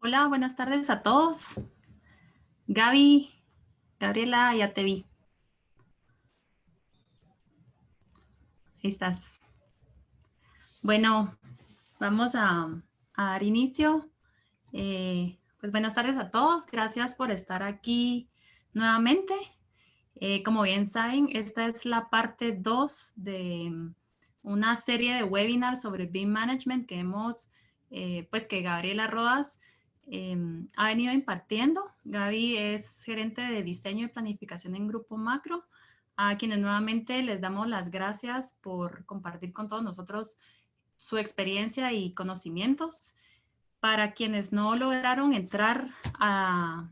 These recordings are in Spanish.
Hola, buenas tardes a todos. Gaby, Gabriela, ya te vi. Ahí estás. Bueno, vamos a dar inicio. Pues buenas tardes a todos. Gracias por estar aquí nuevamente. Como bien saben, esta es la parte 2 de una serie de webinars sobre BIM Management que que Gabriela Rodas ha venido impartiendo. Gaby es gerente de diseño y planificación en Grupo Macro, a quienes nuevamente les damos las gracias por compartir con todos nosotros su experiencia y conocimientos. Para quienes no lograron entrar a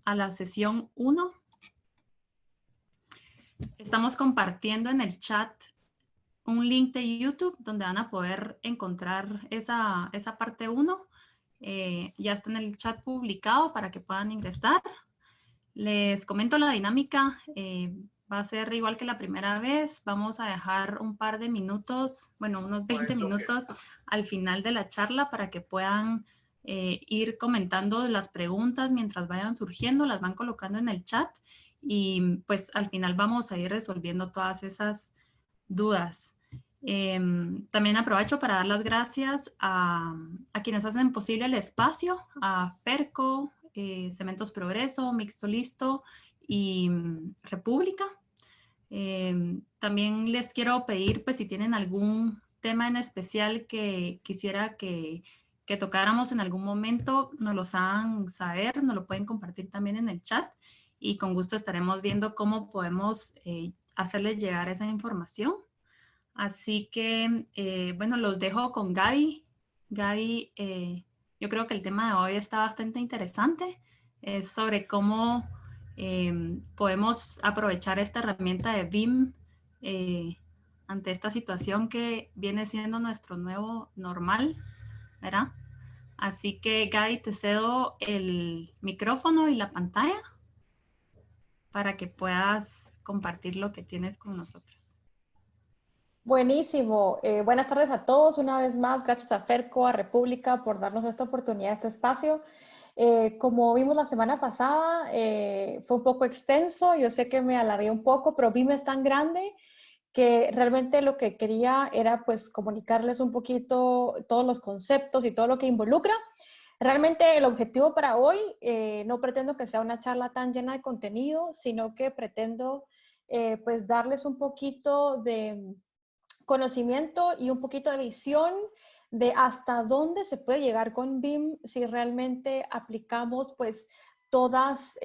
la sesión 1, estamos compartiendo en el chat un link de YouTube donde van a poder encontrar esa parte 1. Ya está en el chat publicado para que puedan ingresar. Les comento la dinámica. Va a ser igual que la primera vez. Vamos a dejar un par de minutos, bueno, unos 20 minutos al final de la charla para que puedan ir comentando las preguntas mientras vayan surgiendo, las van colocando en el chat y pues al final vamos a ir resolviendo todas esas dudas. También aprovecho para dar las gracias a quienes hacen posible el espacio, a Ferco, Cementos Progreso, Mixto Listo y República. También les quiero pedir, pues si tienen algún tema en especial que quisiera que tocáramos en algún momento, nos lo hagan saber, nos lo pueden compartir también en el chat y con gusto estaremos viendo cómo podemos hacerles llegar esa información. Así que, bueno, los dejo con Gaby. Gaby, yo creo que el tema de hoy está bastante interesante. Es sobre cómo podemos aprovechar esta herramienta de BIM ante esta situación que viene siendo nuestro nuevo normal, ¿verdad? Así que, Gaby, te cedo el micrófono y la pantalla para que puedas compartir lo que tienes con nosotros. Buenísimo. Buenas tardes a todos. Una vez más, gracias a Ferco, a República por darnos esta oportunidad, este espacio. Como vimos la semana pasada, fue un poco extenso. Yo sé que me alargué un poco, pero BIM es tan grande que realmente lo que quería era pues comunicarles un poquito todos los conceptos y todo lo que involucra. Realmente el objetivo para hoy, no pretendo que sea una charla tan llena de contenido, sino que pretendo pues darles un poquito de conocimiento y un poquito de visión de hasta dónde se puede llegar con BIM si realmente aplicamos pues todas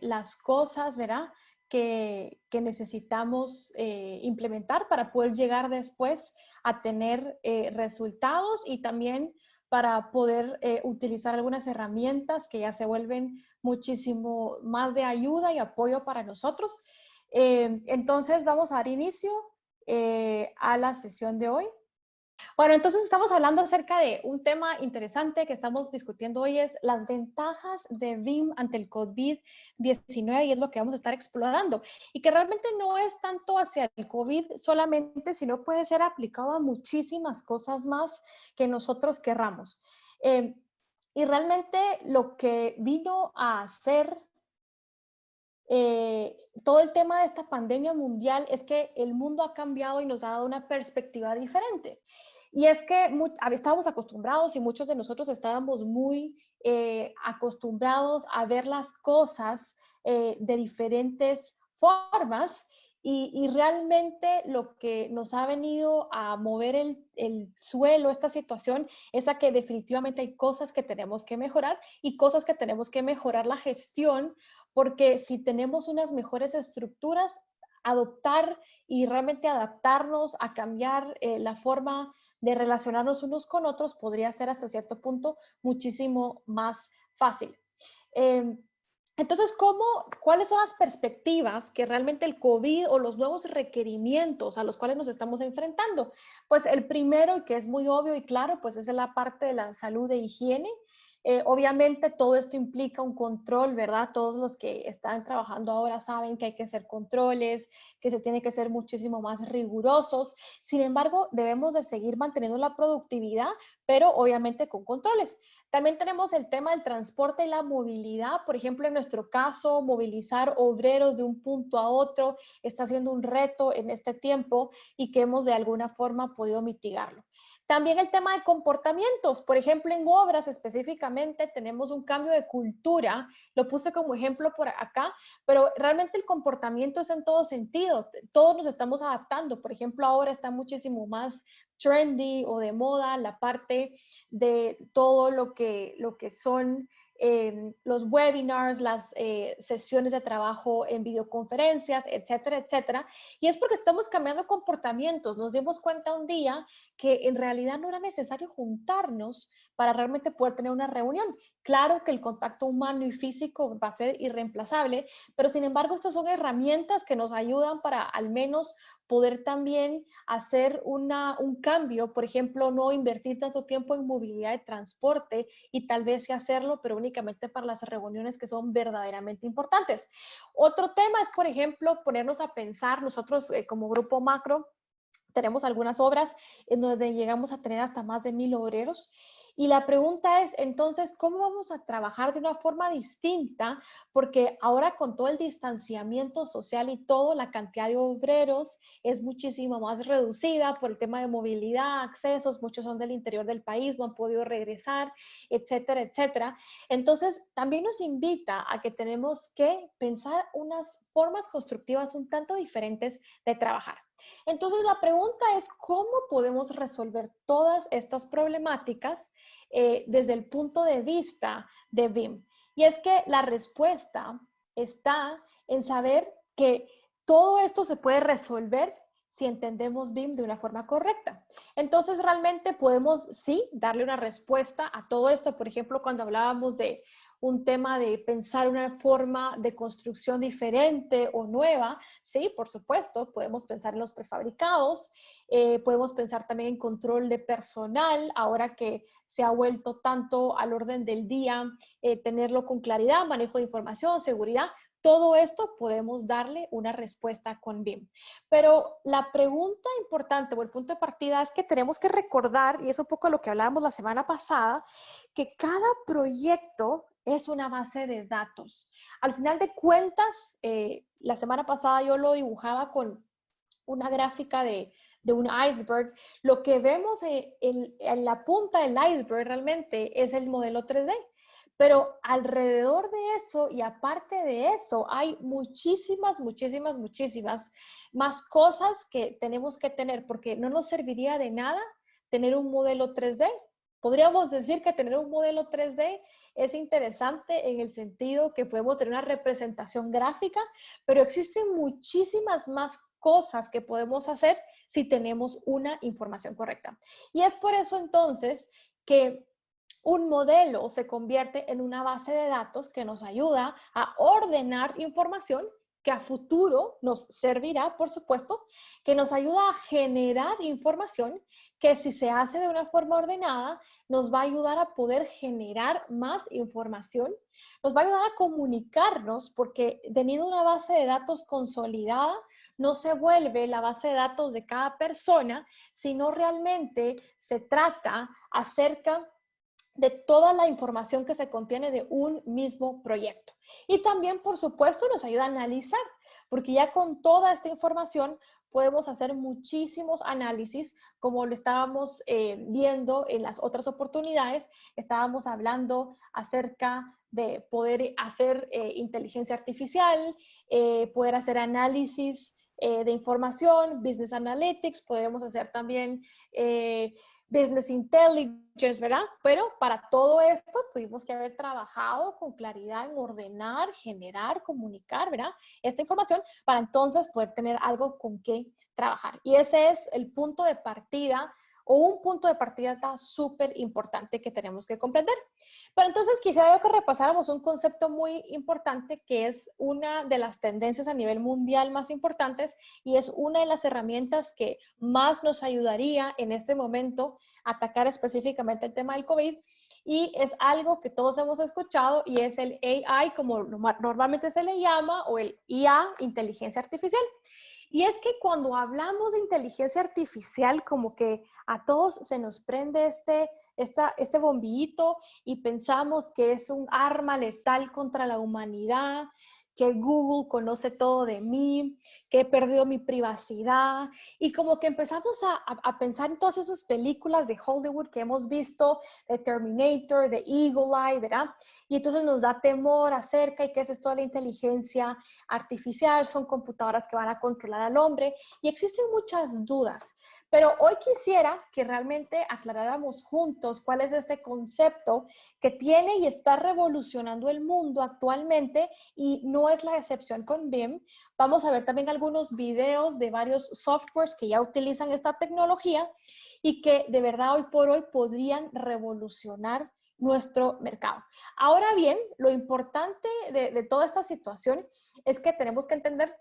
las cosas, ¿verdad? Que necesitamos implementar para poder llegar después a tener resultados y también para poder utilizar algunas herramientas que ya se vuelven muchísimo más de ayuda y apoyo para nosotros. Entonces vamos a dar inicio a la sesión de hoy. Bueno, entonces estamos hablando acerca de un tema interesante que estamos discutiendo hoy, es las ventajas de BIM ante el COVID-19 y es lo que vamos a estar explorando. Y que realmente no es tanto hacia el COVID solamente, sino puede ser aplicado a muchísimas cosas más que nosotros querramos. Y realmente lo que vino a hacer todo el tema de esta pandemia mundial es que el mundo ha cambiado y nos ha dado una perspectiva diferente. Y es que estábamos acostumbrados y muchos de nosotros estábamos muy acostumbrados a ver las cosas de diferentes formas y realmente lo que nos ha venido a mover el suelo, esta situación, es a que definitivamente hay cosas que tenemos que mejorar y cosas que tenemos que mejorar la gestión, porque si tenemos unas mejores estructuras, adoptar y realmente adaptarnos a cambiar la forma de relacionarnos unos con otros podría ser hasta cierto punto muchísimo más fácil. Eh, entonces, ¿cuáles son las perspectivas que realmente el COVID o los nuevos requerimientos a los cuales nos estamos enfrentando? Pues el primero, y que es muy obvio y claro, pues es la parte de la salud e higiene, Obviamente todo esto implica un control, ¿verdad? Todos los que están trabajando ahora saben que hay que hacer controles, que se tiene que ser muchísimo más rigurosos. Sin embargo, debemos de seguir manteniendo la productividad, pero obviamente con controles. También tenemos el tema del transporte y la movilidad. Por ejemplo, en nuestro caso, movilizar obreros de un punto a otro está siendo un reto en este tiempo y que hemos de alguna forma podido mitigarlo. También el tema de comportamientos. Por ejemplo, en obras específicamente tenemos un cambio de cultura. Lo puse como ejemplo por acá, pero realmente el comportamiento es en todo sentido. Todos nos estamos adaptando. Por ejemplo, ahora está muchísimo más trendy o de moda la parte de todo lo que son los webinars, las sesiones de trabajo en videoconferencias, etcétera, etcétera. Y es porque estamos cambiando comportamientos. Nos dimos cuenta un día que en realidad no era necesario juntarnos para realmente poder tener una reunión. Claro que el contacto humano y físico va a ser irreemplazable, pero sin embargo estas son herramientas que nos ayudan para al menos poder también hacer un cambio, por ejemplo, no invertir tanto tiempo en movilidad de transporte y tal vez sí hacerlo, pero únicamente para las reuniones que son verdaderamente importantes. Otro tema es, por ejemplo, ponernos a pensar, nosotros como grupo macro, tenemos algunas obras en donde llegamos a tener hasta más de 1000 obreros. Y la pregunta es, entonces, ¿cómo vamos a trabajar de una forma distinta? Porque ahora con todo el distanciamiento social y todo, la cantidad de obreros es muchísimo más reducida por el tema de movilidad, accesos, muchos son del interior del país, no han podido regresar, etcétera, etcétera. Entonces, también nos invita a que tenemos que pensar unas formas constructivas un tanto diferentes de trabajar. Entonces, la pregunta es, ¿cómo podemos resolver todas estas problemáticas desde el punto de vista de BIM? Y es que la respuesta está en saber que todo esto se puede resolver si entendemos BIM de una forma correcta. Entonces, realmente podemos, sí, darle una respuesta a todo esto. Por ejemplo, cuando hablábamos de un tema de pensar una forma de construcción diferente o nueva, sí, por supuesto, podemos pensar en los prefabricados, podemos pensar también en control de personal, ahora que se ha vuelto tanto al orden del día, tenerlo con claridad, manejo de información, seguridad. Todo esto podemos darle una respuesta con BIM. Pero la pregunta importante o el punto de partida es que tenemos que recordar, y es un poco lo que hablábamos la semana pasada, que cada proyecto es una base de datos. Al final de cuentas, la semana pasada yo lo dibujaba con una gráfica de un iceberg. Lo que vemos en la punta del iceberg realmente es el modelo 3D. Pero alrededor de eso y aparte de eso hay muchísimas, muchísimas, muchísimas más cosas que tenemos que tener porque no nos serviría de nada tener un modelo 3D. Podríamos decir que tener un modelo 3D es interesante en el sentido que podemos tener una representación gráfica, pero existen muchísimas más cosas que podemos hacer si tenemos una información correcta. Y es por eso entonces que un modelo se convierte en una base de datos que nos ayuda a ordenar información que a futuro nos servirá, por supuesto, que nos ayuda a generar información que si se hace de una forma ordenada, nos va a ayudar a poder generar más información, nos va a ayudar a comunicarnos, porque teniendo una base de datos consolidada, no se vuelve la base de datos de cada persona, sino realmente se trata acerca de toda la información que se contiene de un mismo proyecto. Y también, por supuesto, nos ayuda a analizar, porque ya con toda esta información podemos hacer muchísimos análisis, como lo estábamos viendo en las otras oportunidades. Estábamos hablando acerca de poder hacer inteligencia artificial, poder hacer análisis de información, business analytics, podemos hacer también business intelligence, ¿verdad? Pero para todo esto tuvimos que haber trabajado con claridad en ordenar, generar, comunicar, ¿verdad? Esta información para entonces poder tener algo con qué trabajar. Y ese es el punto de partida o un punto de partida súper importante que tenemos que comprender. Pero entonces quisiera yo que repasáramos un concepto muy importante que es una de las tendencias a nivel mundial más importantes y es una de las herramientas que más nos ayudaría en este momento a atacar específicamente el tema del COVID y es algo que todos hemos escuchado y es el AI, como normalmente se le llama, o el IA, inteligencia artificial. Y es que cuando hablamos de inteligencia artificial, como que a todos se nos prende este bombillito y pensamos que es un arma letal contra la humanidad, que Google conoce todo de mí, que he perdido mi privacidad. Y como que empezamos a pensar en todas esas películas de Hollywood que hemos visto, de Terminator, de Eagle Eye, ¿verdad? Y entonces nos da temor acerca y qué es esto de la inteligencia artificial, son computadoras que van a controlar al hombre y existen muchas dudas. Pero hoy quisiera que realmente aclaráramos juntos cuál es este concepto que tiene y está revolucionando el mundo actualmente y no es la excepción con BIM. Vamos a ver también algunos videos de varios softwares que ya utilizan esta tecnología y que de verdad hoy por hoy podrían revolucionar nuestro mercado. Ahora bien, lo importante de toda esta situación es que tenemos que entender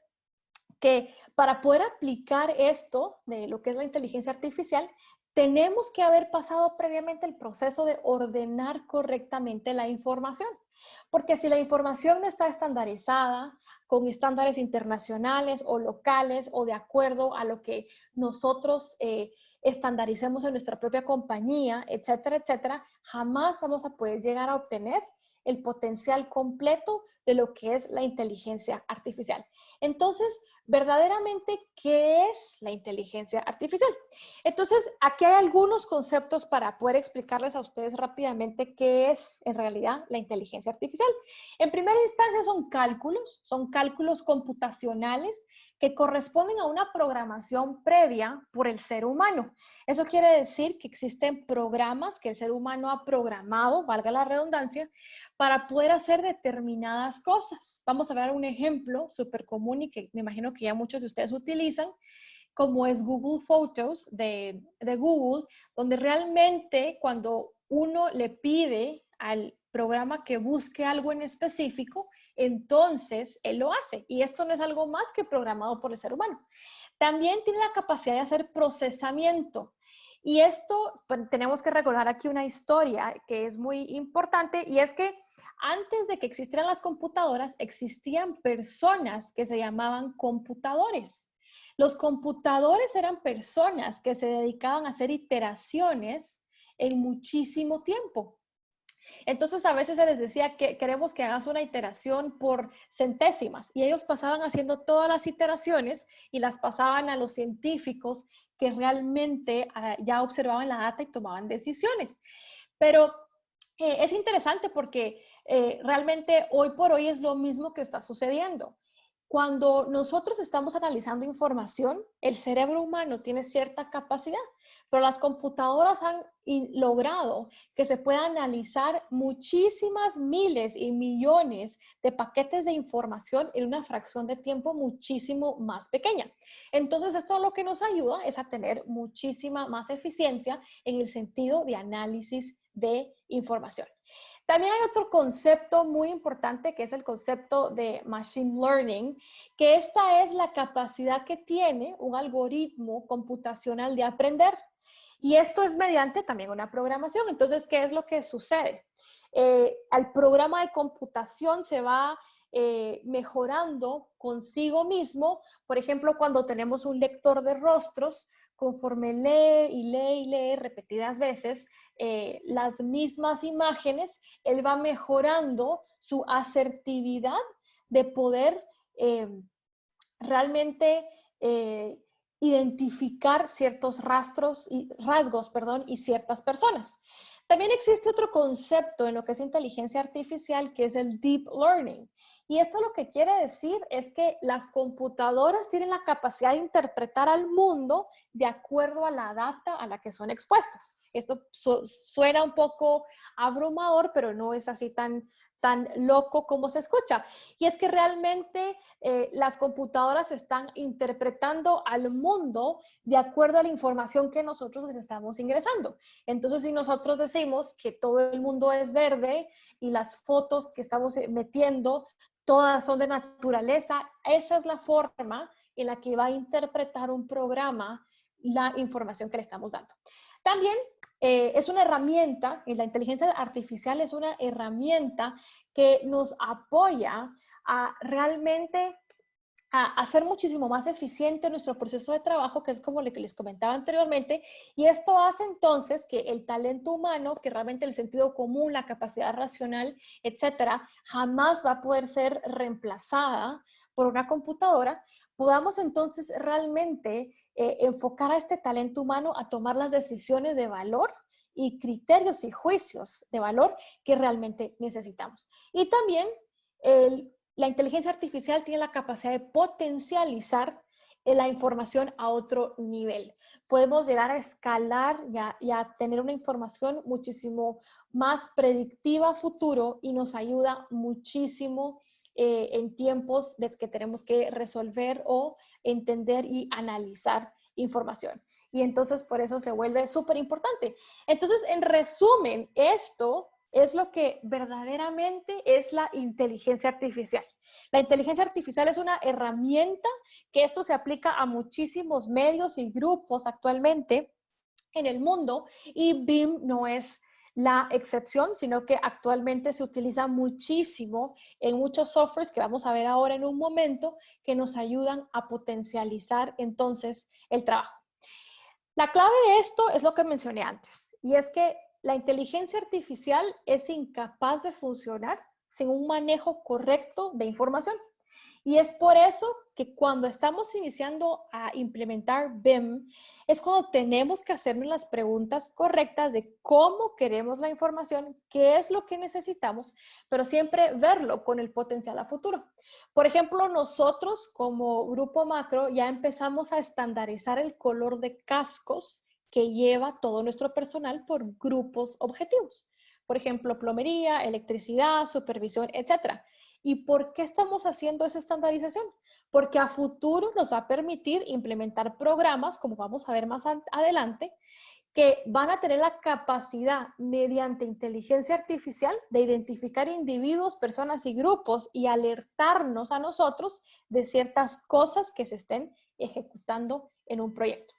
que para poder aplicar esto de lo que es la inteligencia artificial, tenemos que haber pasado previamente el proceso de ordenar correctamente la información. Porque si la información no está estandarizada, con estándares internacionales o locales o de acuerdo a lo que nosotros estandaricemos en nuestra propia compañía, etcétera, etcétera, jamás vamos a poder llegar a obtener el potencial completo de lo que es la inteligencia artificial. Entonces, verdaderamente, ¿qué es la inteligencia artificial? Entonces, aquí hay algunos conceptos para poder explicarles a ustedes rápidamente qué es en realidad la inteligencia artificial. En primera instancia son cálculos computacionales que corresponden a una programación previa por el ser humano. Eso quiere decir que existen programas que el ser humano ha programado, valga la redundancia, para poder hacer determinadas cosas. Vamos a ver un ejemplo súper común y que me imagino que ya muchos de ustedes utilizan, como es Google Photos de Google, donde realmente cuando uno le pide al programa que busque algo en específico, entonces él lo hace. Y esto no es algo más que programado por el ser humano. También tiene la capacidad de hacer procesamiento. Y esto, pues, tenemos que recordar aquí una historia que es muy importante y es que antes de que existieran las computadoras, existían personas que se llamaban computadores. Los computadores eran personas que se dedicaban a hacer iteraciones en muchísimo tiempo. Entonces a veces se les decía que queremos que hagas una iteración por centésimas y ellos pasaban haciendo todas las iteraciones y las pasaban a los científicos que realmente ya observaban la data y tomaban decisiones. Pero es interesante porque realmente hoy por hoy es lo mismo que está sucediendo. Cuando nosotros estamos analizando información, el cerebro humano tiene cierta capacidad, pero las computadoras han logrado que se pueda analizar muchísimas miles y millones de paquetes de información en una fracción de tiempo muchísimo más pequeña. Entonces, esto lo que nos ayuda es a tener muchísima más eficiencia en el sentido de análisis de información. También hay otro concepto muy importante que es el concepto de Machine Learning, que esta es la capacidad que tiene un algoritmo computacional de aprender. Y esto es mediante también una programación. Entonces, ¿qué es lo que sucede? Al programa de computación se va mejorando consigo mismo. Por ejemplo, cuando tenemos un lector de rostros, conforme lee y lee y lee repetidas veces las mismas imágenes, él va mejorando su asertividad de poder realmente identificar ciertos rasgos, y ciertas personas. También existe otro concepto en lo que es inteligencia artificial que es el deep learning. Y esto lo que quiere decir es que las computadoras tienen la capacidad de interpretar al mundo de acuerdo a la data a la que son expuestas. Esto suena un poco abrumador, pero no es así tan loco como se escucha. Y es que realmente las computadoras están interpretando al mundo de acuerdo a la información que nosotros les estamos ingresando. Entonces, si nosotros decimos que todo el mundo es verde y las fotos que estamos metiendo todas son de naturaleza, esa es la forma en la que va a interpretar un programa la información que le estamos dando. También es una herramienta, y la inteligencia artificial es una herramienta que nos apoya a realmente a hacer muchísimo más eficiente nuestro proceso de trabajo, que es como lo que les comentaba anteriormente, y esto hace entonces que el talento humano, que realmente el sentido común, la capacidad racional, etcétera, jamás va a poder ser reemplazada por una computadora, podamos entonces realmente enfocar a este talento humano a tomar las decisiones de valor y criterios y juicios de valor que realmente necesitamos. Y también la inteligencia artificial tiene la capacidad de potencializar la información a otro nivel. Podemos llegar a escalar y a tener una información muchísimo más predictiva a futuro y nos ayuda muchísimo en tiempos de que tenemos que resolver o entender y analizar información. Y entonces por eso se vuelve súper importante. Entonces, en resumen, esto es lo que verdaderamente es la inteligencia artificial. La inteligencia artificial es una herramienta que esto se aplica a muchísimos medios y grupos actualmente en el mundo y BIM no es la excepción, sino que actualmente se utiliza muchísimo en muchos softwares que vamos a ver ahora en un momento que nos ayudan a potencializar entonces el trabajo. La clave de esto es lo que mencioné antes, y es que la inteligencia artificial es incapaz de funcionar sin un manejo correcto de información. Y es por eso que cuando estamos iniciando a implementar BIM, es cuando tenemos que hacernos las preguntas correctas de cómo queremos la información, qué es lo que necesitamos, pero siempre verlo con el potencial a futuro. Por ejemplo, nosotros como Grupo Macro ya empezamos a estandarizar el color de cascos que lleva todo nuestro personal por grupos objetivos. Por ejemplo, plomería, electricidad, supervisión, etcétera. ¿Y por qué estamos haciendo esa estandarización? Porque a futuro nos va a permitir implementar programas, como vamos a ver más adelante, que van a tener la capacidad mediante inteligencia artificial de identificar individuos, personas y grupos y alertarnos a nosotros de ciertas cosas que se estén ejecutando en un proyecto.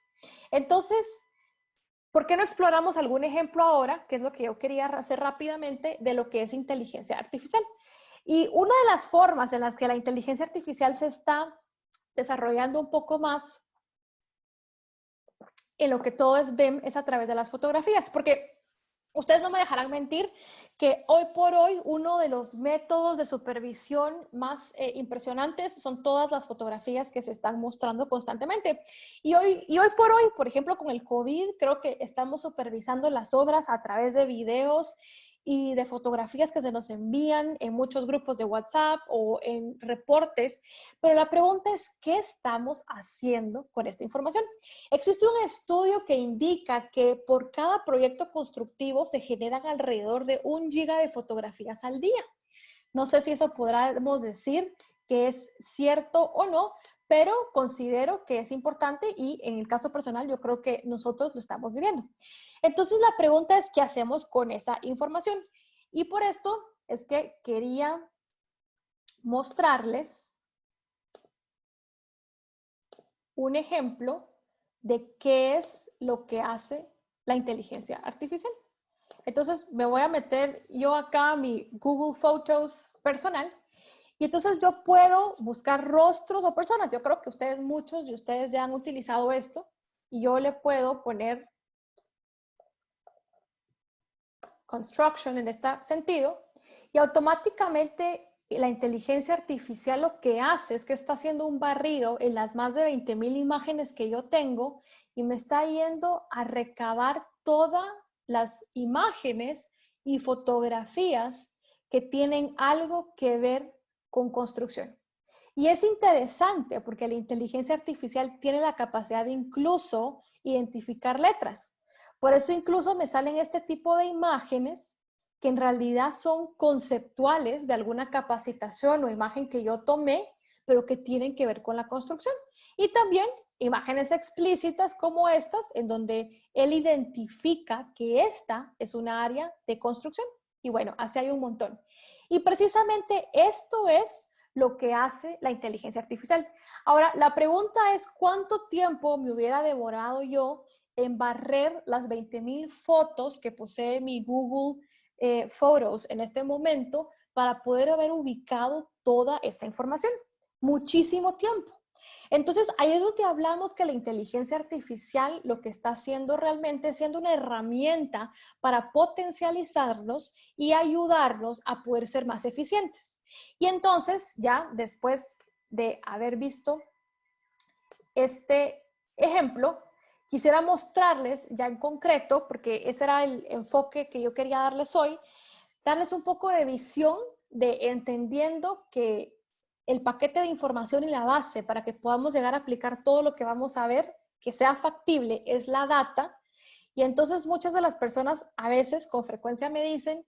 Entonces, ¿por qué no exploramos algún ejemplo ahora, que es lo que yo quería hacer rápidamente, de lo que es inteligencia artificial? Y una de las formas en las que la inteligencia artificial se está desarrollando un poco más en lo que todo es BIM es a través de las fotografías, porque ustedes no me dejarán mentir que hoy por hoy uno de los métodos de supervisión más impresionantes son todas las fotografías que se están mostrando constantemente. Y hoy por hoy, por ejemplo, con el COVID, creo que estamos supervisando las obras a través de videos y de fotografías que se nos envían en muchos grupos de WhatsApp o en reportes. Pero la pregunta es, ¿qué estamos haciendo con esta información? Existe un estudio que indica que por cada proyecto constructivo se generan alrededor de 1 giga de fotografías al día. No sé si eso podríamos decir que es cierto o no, pero considero que es importante y en el caso personal yo creo que nosotros lo estamos viviendo. Entonces la pregunta es, ¿qué hacemos con esa información? Y por esto es que quería mostrarles un ejemplo de qué es lo que hace la inteligencia artificial. Entonces me voy a meter yo acá a mi Google Photos personal y entonces yo puedo buscar rostros o personas. Yo creo que ustedes, muchos de ustedes ya han utilizado esto y yo le puedo poner construction en este sentido y automáticamente la inteligencia artificial lo que hace es que está haciendo un barrido en las más de 20,000 imágenes que yo tengo y me está yendo a recabar todas las imágenes y fotografías que tienen algo que ver con construcción. Y es interesante porque la inteligencia artificial tiene la capacidad de incluso identificar letras. Por eso incluso me salen este tipo de imágenes que en realidad son conceptuales de alguna capacitación o imagen que yo tomé, pero que tienen que ver con la construcción. Y también imágenes explícitas como estas, en donde él identifica que esta es una área de construcción. Y bueno, así hay un montón. Y precisamente esto es lo que hace la inteligencia artificial. Ahora, la pregunta es, ¿cuánto tiempo me hubiera demorado yo en barrer las 20,000 fotos que posee mi Google Photos en este momento para poder haber ubicado toda esta información. Muchísimo tiempo. Entonces, ahí es donde hablamos que la inteligencia artificial lo que está haciendo realmente es siendo una herramienta para potencializarnos y ayudarnos a poder ser más eficientes. Y entonces, ya después de haber visto este ejemplo, quisiera mostrarles ya en concreto, porque ese era el enfoque que yo quería darles hoy, darles un poco de visión de entendiendo que el paquete de información y la base para que podamos llegar a aplicar todo lo que vamos a ver, que sea factible, es la data. Y entonces muchas de las personas a veces con frecuencia me dicen,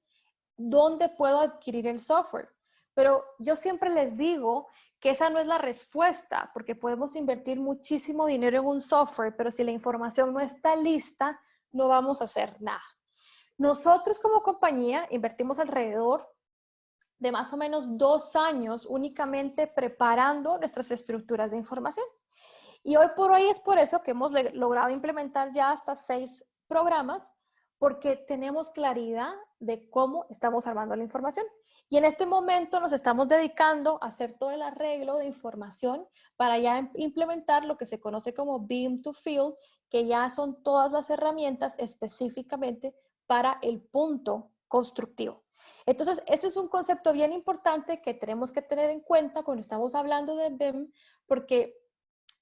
¿dónde puedo adquirir el software? Pero yo siempre les digo que esa no es la respuesta, porque podemos invertir muchísimo dinero en un software, pero si la información no está lista, no vamos a hacer nada. Nosotros como compañía invertimos alrededor de más o menos 2 años únicamente preparando nuestras estructuras de información. Y hoy por hoy es por eso que hemos logrado implementar ya hasta 6 programas, porque tenemos claridad de cómo estamos armando la información. Y en este momento nos estamos dedicando a hacer todo el arreglo de información para ya implementar lo que se conoce como Beam to Field, que ya son todas las herramientas específicamente para el punto constructivo. Entonces, este es un concepto bien importante que tenemos que tener en cuenta cuando estamos hablando de BIM, porque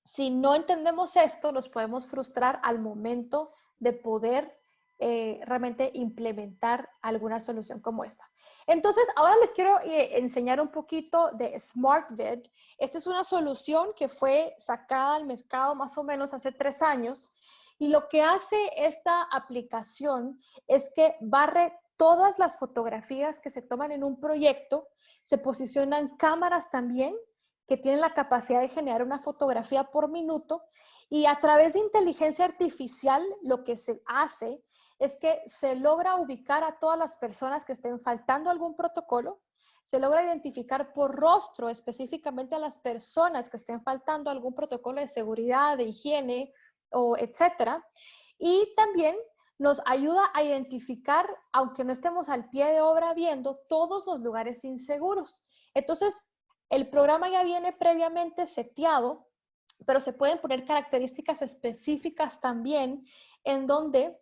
si no entendemos esto, nos podemos frustrar al momento de poder realmente implementar alguna solución como esta. Entonces, ahora les quiero enseñar un poquito de SmartVid. Esta es una solución que fue sacada al mercado más o menos hace 3 años. Y lo que hace esta aplicación es que barre todas las fotografías que se toman en un proyecto, se posicionan cámaras también que tienen la capacidad de generar una fotografía por minuto, y a través de inteligencia artificial lo que se hace es que se logra ubicar a todas las personas que estén faltando algún protocolo, se logra identificar por rostro específicamente a las personas que estén faltando algún protocolo de seguridad, de higiene o etcétera, y también nos ayuda a identificar, aunque no estemos al pie de obra viendo, todos los lugares inseguros. Entonces, el programa ya viene previamente seteado, pero se pueden poner características específicas también en donde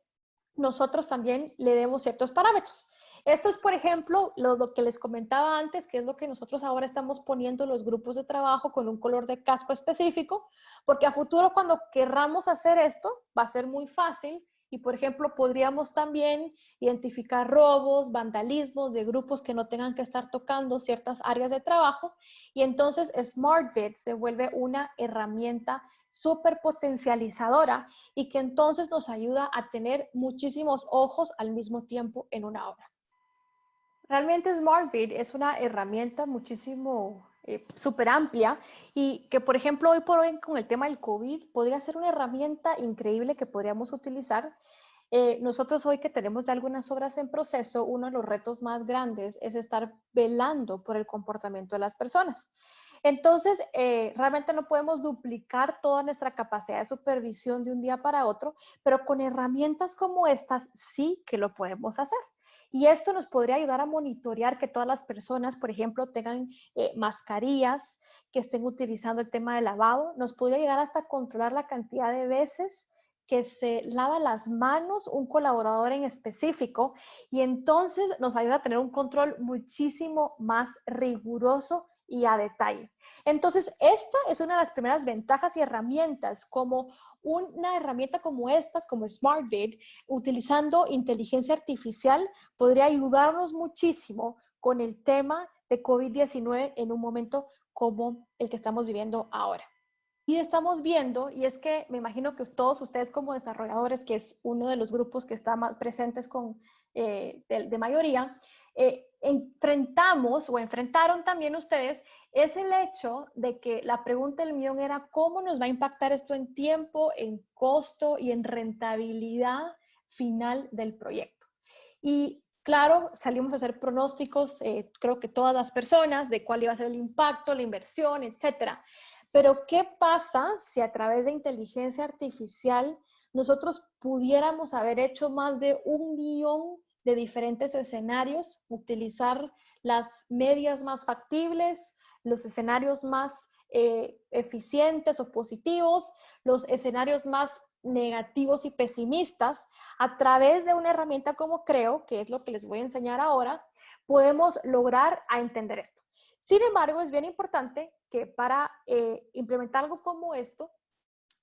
nosotros también le demos ciertos parámetros. Esto es, por ejemplo, lo que les comentaba antes, que es lo que nosotros ahora estamos poniendo los grupos de trabajo con un color de casco específico, porque a futuro cuando querramos hacer esto va a ser muy fácil. Y, por ejemplo, podríamos también identificar robos, vandalismos de grupos que no tengan que estar tocando ciertas áreas de trabajo. Y entonces SmartVid se vuelve una herramienta súper potencializadora y que entonces nos ayuda a tener muchísimos ojos al mismo tiempo en una obra. Realmente SmartVid es una herramienta muchísimo súper amplia y que, por ejemplo, hoy por hoy con el tema del COVID podría ser una herramienta increíble que podríamos utilizar. Nosotros hoy que tenemos ya algunas obras en proceso, uno de los retos más grandes es estar velando por el comportamiento de las personas. Entonces, realmente no podemos duplicar toda nuestra capacidad de supervisión de un día para otro, pero con herramientas como estas sí que lo podemos hacer. Y esto nos podría ayudar a monitorear que todas las personas, por ejemplo, tengan mascarillas, que estén utilizando el tema de lavado. Nos podría llegar hasta controlar la cantidad de veces que se lava las manos un colaborador en específico, y entonces nos ayuda a tener un control muchísimo más riguroso y a detalle. Entonces, esta es una de las primeras ventajas y herramientas, como una herramienta como estas, como SmartVid, utilizando inteligencia artificial, podría ayudarnos muchísimo con el tema de COVID-19 en un momento como el que estamos viviendo ahora. Y estamos viendo, y es que me imagino que todos ustedes como desarrolladores, que es uno de los grupos que está más presentes de mayoría, enfrentamos o enfrentaron también ustedes es el hecho de que la pregunta del millón era cómo nos va a impactar esto en tiempo, en costo y en rentabilidad final del proyecto. Y claro, salimos a hacer pronósticos, creo que todas las personas, de cuál iba a ser el impacto, la inversión, etcétera. Pero, ¿qué pasa si a través de inteligencia artificial nosotros pudiéramos haber hecho más de 1 millón de diferentes escenarios, utilizar las medias más factibles, los escenarios más eficientes o positivos, los escenarios más negativos y pesimistas. A través de una herramienta como Creo, que es lo que les voy a enseñar ahora, podemos lograr a entender esto. Sin embargo, es bien importante que para implementar algo como esto,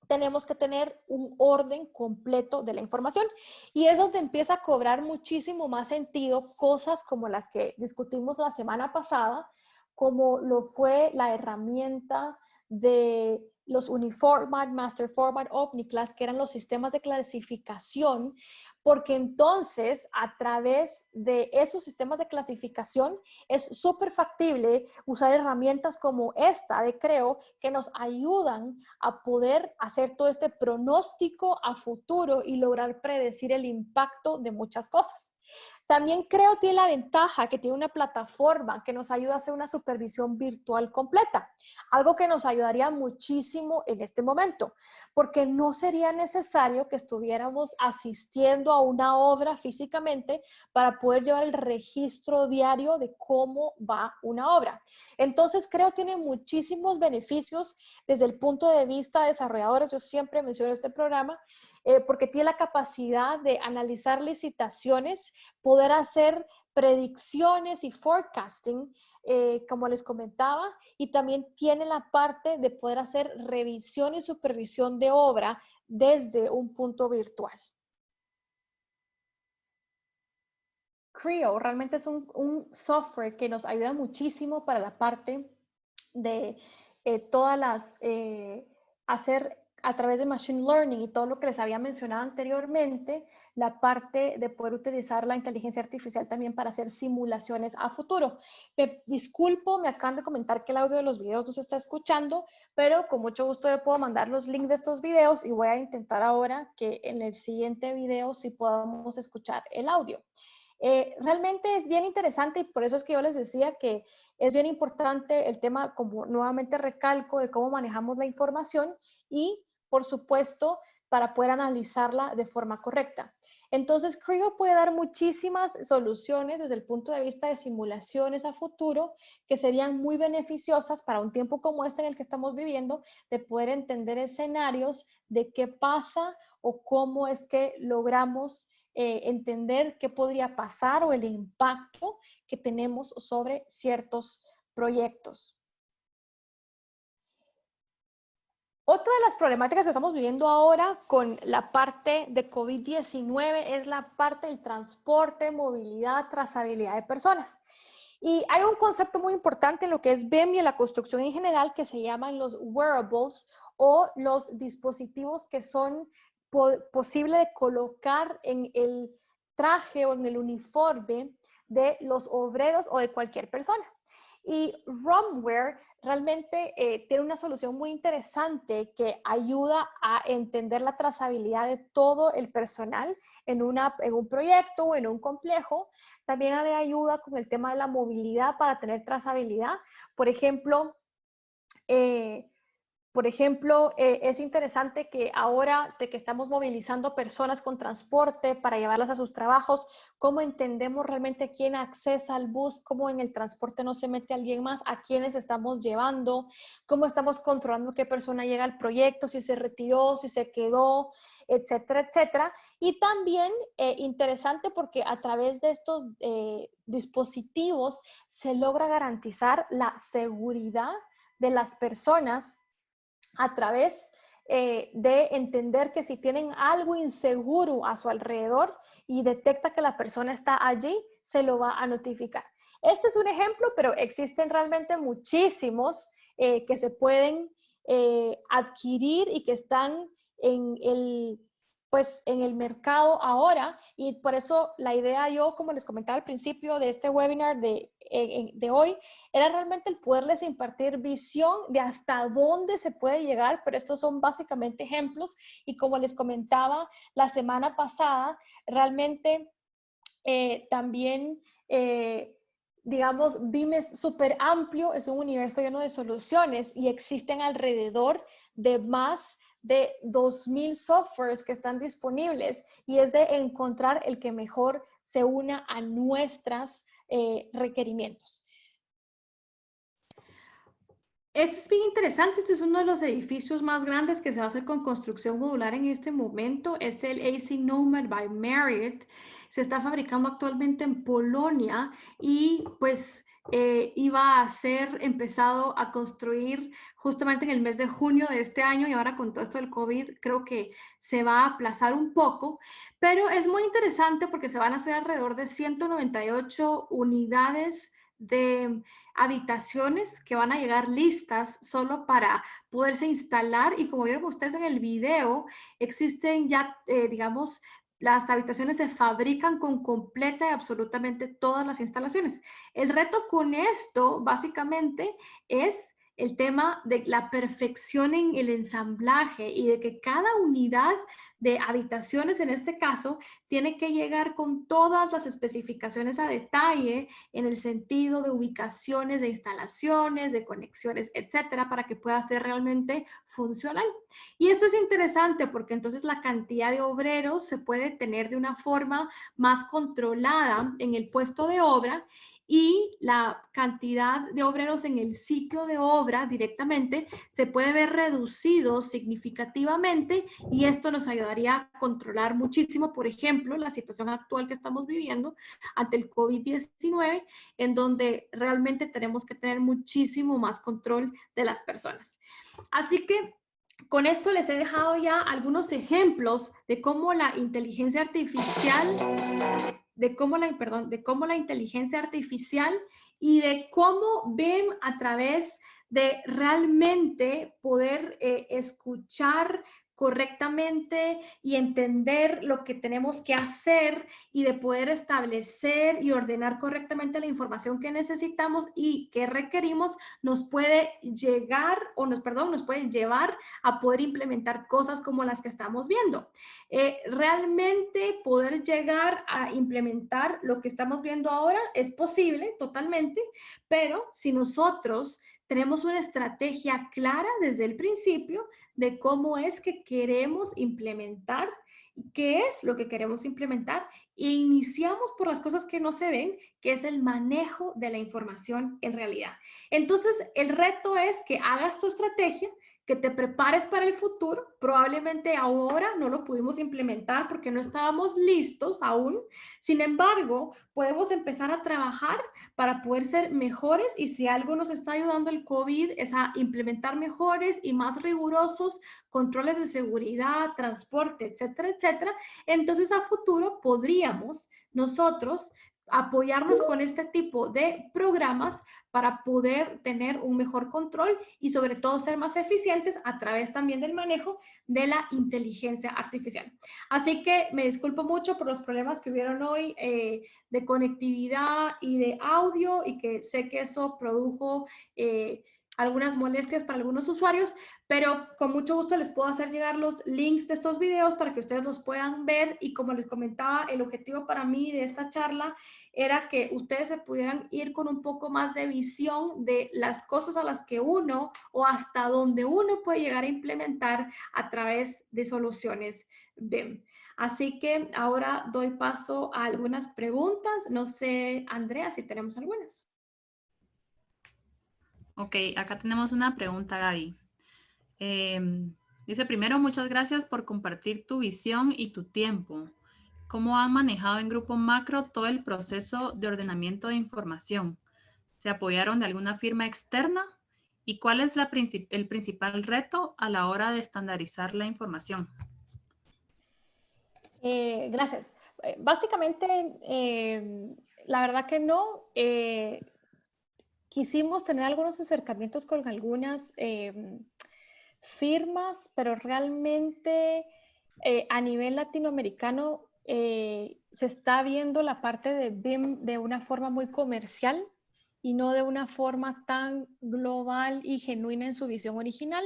tenemos que tener un orden completo de la información, y es donde empieza a cobrar muchísimo más sentido cosas como las que discutimos la semana pasada, como lo fue la herramienta de los Uniformat, Master Format, Omniclass, que eran los sistemas de clasificación, porque entonces a través de esos sistemas de clasificación es súper factible usar herramientas como esta de Creo, que nos ayudan a poder hacer todo este pronóstico a futuro y lograr predecir el impacto de muchas cosas. También Creo tiene la ventaja que tiene una plataforma que nos ayuda a hacer una supervisión virtual completa, algo que nos ayudaría muchísimo en este momento, porque no sería necesario que estuviéramos asistiendo a una obra físicamente para poder llevar el registro diario de cómo va una obra. Entonces, Creo tiene muchísimos beneficios desde el punto de vista de desarrolladores. Yo siempre menciono este programa porque tiene la capacidad de analizar licitaciones, poder hacer predicciones y forecasting, como les comentaba, y también tiene la parte de poder hacer revisión y supervisión de obra desde un punto virtual. Creo realmente es un software que nos ayuda muchísimo para la parte de todas las, hacer a través de Machine Learning y todo lo que les había mencionado anteriormente, la parte de poder utilizar la inteligencia artificial también para hacer simulaciones a futuro. Me disculpo, me acaban de comentar que el audio de los videos no se está escuchando, pero con mucho gusto le puedo mandar los links de estos videos y voy a intentar ahora que en el siguiente video sí podamos escuchar el audio. Realmente es bien interesante y por eso es que yo les decía que es bien importante el tema, como nuevamente recalco, de cómo manejamos la información y, por supuesto, para poder analizarla de forma correcta. Entonces, Creo puede dar muchísimas soluciones desde el punto de vista de simulaciones a futuro que serían muy beneficiosas para un tiempo como este en el que estamos viviendo, de poder entender escenarios de qué pasa o cómo es que logramos entender qué podría pasar o el impacto que tenemos sobre ciertos proyectos. Otra de las problemáticas que estamos viviendo ahora con la parte de COVID-19 es la parte del transporte, movilidad, trazabilidad de personas. Y hay un concepto muy importante en lo que es BIM y en la construcción en general que se llaman los wearables, o los dispositivos que son posible de colocar en el traje o en el uniforme de los obreros o de cualquier persona. Y Romware realmente tiene una solución muy interesante que ayuda a entender la trazabilidad de todo el personal en un proyecto o en un complejo. También le ayuda con el tema de la movilidad para tener trazabilidad. Por ejemplo, es interesante que ahora de que estamos movilizando personas con transporte para llevarlas a sus trabajos, cómo entendemos realmente quién accesa al bus, cómo en el transporte no se mete alguien más, a quiénes estamos llevando, cómo estamos controlando qué persona llega al proyecto, si se retiró, si se quedó, etcétera, etcétera. Y también interesante porque a través de estos dispositivos se logra garantizar la seguridad de las personas a través de entender que si tienen algo inseguro a su alrededor y detecta que la persona está allí, se lo va a notificar. Este es un ejemplo, pero existen realmente muchísimos que se pueden adquirir y que están en el mercado ahora, y por eso la idea, yo como les comentaba al principio de este webinar de hoy, era realmente el poderles impartir visión de hasta dónde se puede llegar, pero estos son básicamente ejemplos, y como les comentaba la semana pasada, realmente también digamos, BIM es súper amplio, es un universo lleno de soluciones y existen alrededor de más de 2000 softwares que están disponibles y es de encontrar el que mejor se una a nuestros requerimientos. Esto es bien interesante. Este es uno de los edificios más grandes que se va a hacer con construcción modular en este momento. Es el AC Nomad by Marriott. Se está fabricando actualmente en Polonia y pues iba a ser empezado a construir justamente en el mes de junio de este año, y ahora con todo esto del COVID creo que se va a aplazar un poco, pero es muy interesante porque se van a hacer alrededor de 198 unidades de habitaciones que van a llegar listas solo para poderse instalar, y como vieron ustedes en el video, existen ya, digamos, las habitaciones se fabrican con completa y absolutamente todas las instalaciones. El reto con esto básicamente es el tema de la perfección en el ensamblaje y de que cada unidad de habitaciones, en este caso, tiene que llegar con todas las especificaciones a detalle en el sentido de ubicaciones, de instalaciones, de conexiones, etcétera, para que pueda ser realmente funcional. Y esto es interesante porque entonces la cantidad de obreros se puede tener de una forma más controlada en el puesto de obra, y la cantidad de obreros en el sitio de obra directamente se puede ver reducido significativamente, y esto nos ayudaría a controlar muchísimo, por ejemplo, la situación actual que estamos viviendo ante el COVID-19, en donde realmente tenemos que tener muchísimo más control de las personas. Así que con esto les he dejado ya algunos ejemplos de cómo la inteligencia artificial, de cómo la inteligencia artificial y de cómo BIM, a través de realmente poder escuchar correctamente y entender lo que tenemos que hacer, y de poder establecer y ordenar correctamente la información que necesitamos y que requerimos, nos puede llegar o nos puede llevar a poder implementar cosas como las que estamos viendo. Realmente poder llegar a implementar lo que estamos viendo ahora es posible totalmente, pero si nosotros tenemos una estrategia clara desde el principio de cómo es que queremos implementar, qué es lo que queremos implementar, e iniciamos por las cosas que no se ven, que es el manejo de la información en realidad. Entonces, el reto es que hagas tu estrategia, que te prepares para el futuro. Probablemente ahora no lo pudimos implementar porque no estábamos listos aún. Sin embargo, podemos empezar a trabajar para poder ser mejores, y si algo nos está ayudando el COVID es a implementar mejores y más rigurosos controles de seguridad, transporte, etcétera, etcétera. Entonces a futuro podríamos nosotros apoyarnos con este tipo de programas para poder tener un mejor control y sobre todo ser más eficientes a través también del manejo de la inteligencia artificial. Así que me disculpo mucho por los problemas que hubieron hoy de conectividad y de audio, y que sé que eso produjo algunas molestias para algunos usuarios, pero con mucho gusto les puedo hacer llegar los links de estos videos para que ustedes los puedan ver. Y como les comentaba, el objetivo para mí de esta charla era que ustedes se pudieran ir con un poco más de visión de las cosas a las que uno o hasta donde uno puede llegar a implementar a través de soluciones BIM. Así que ahora doy paso a algunas preguntas. No sé, Andrea, si tenemos algunas. Ok, acá tenemos una pregunta, Gaby. Dice, primero, muchas gracias por compartir tu visión y tu tiempo. ¿Cómo han manejado en Grupo Macro todo el proceso de ordenamiento de información? ¿Se apoyaron de alguna firma externa? ¿Y cuál es el principal reto a la hora de estandarizar la información? Gracias. Básicamente, la verdad que no. Quisimos tener algunos acercamientos con algunas firmas, pero realmente a nivel latinoamericano se está viendo la parte de BIM de una forma muy comercial y no de una forma tan global y genuina en su visión original.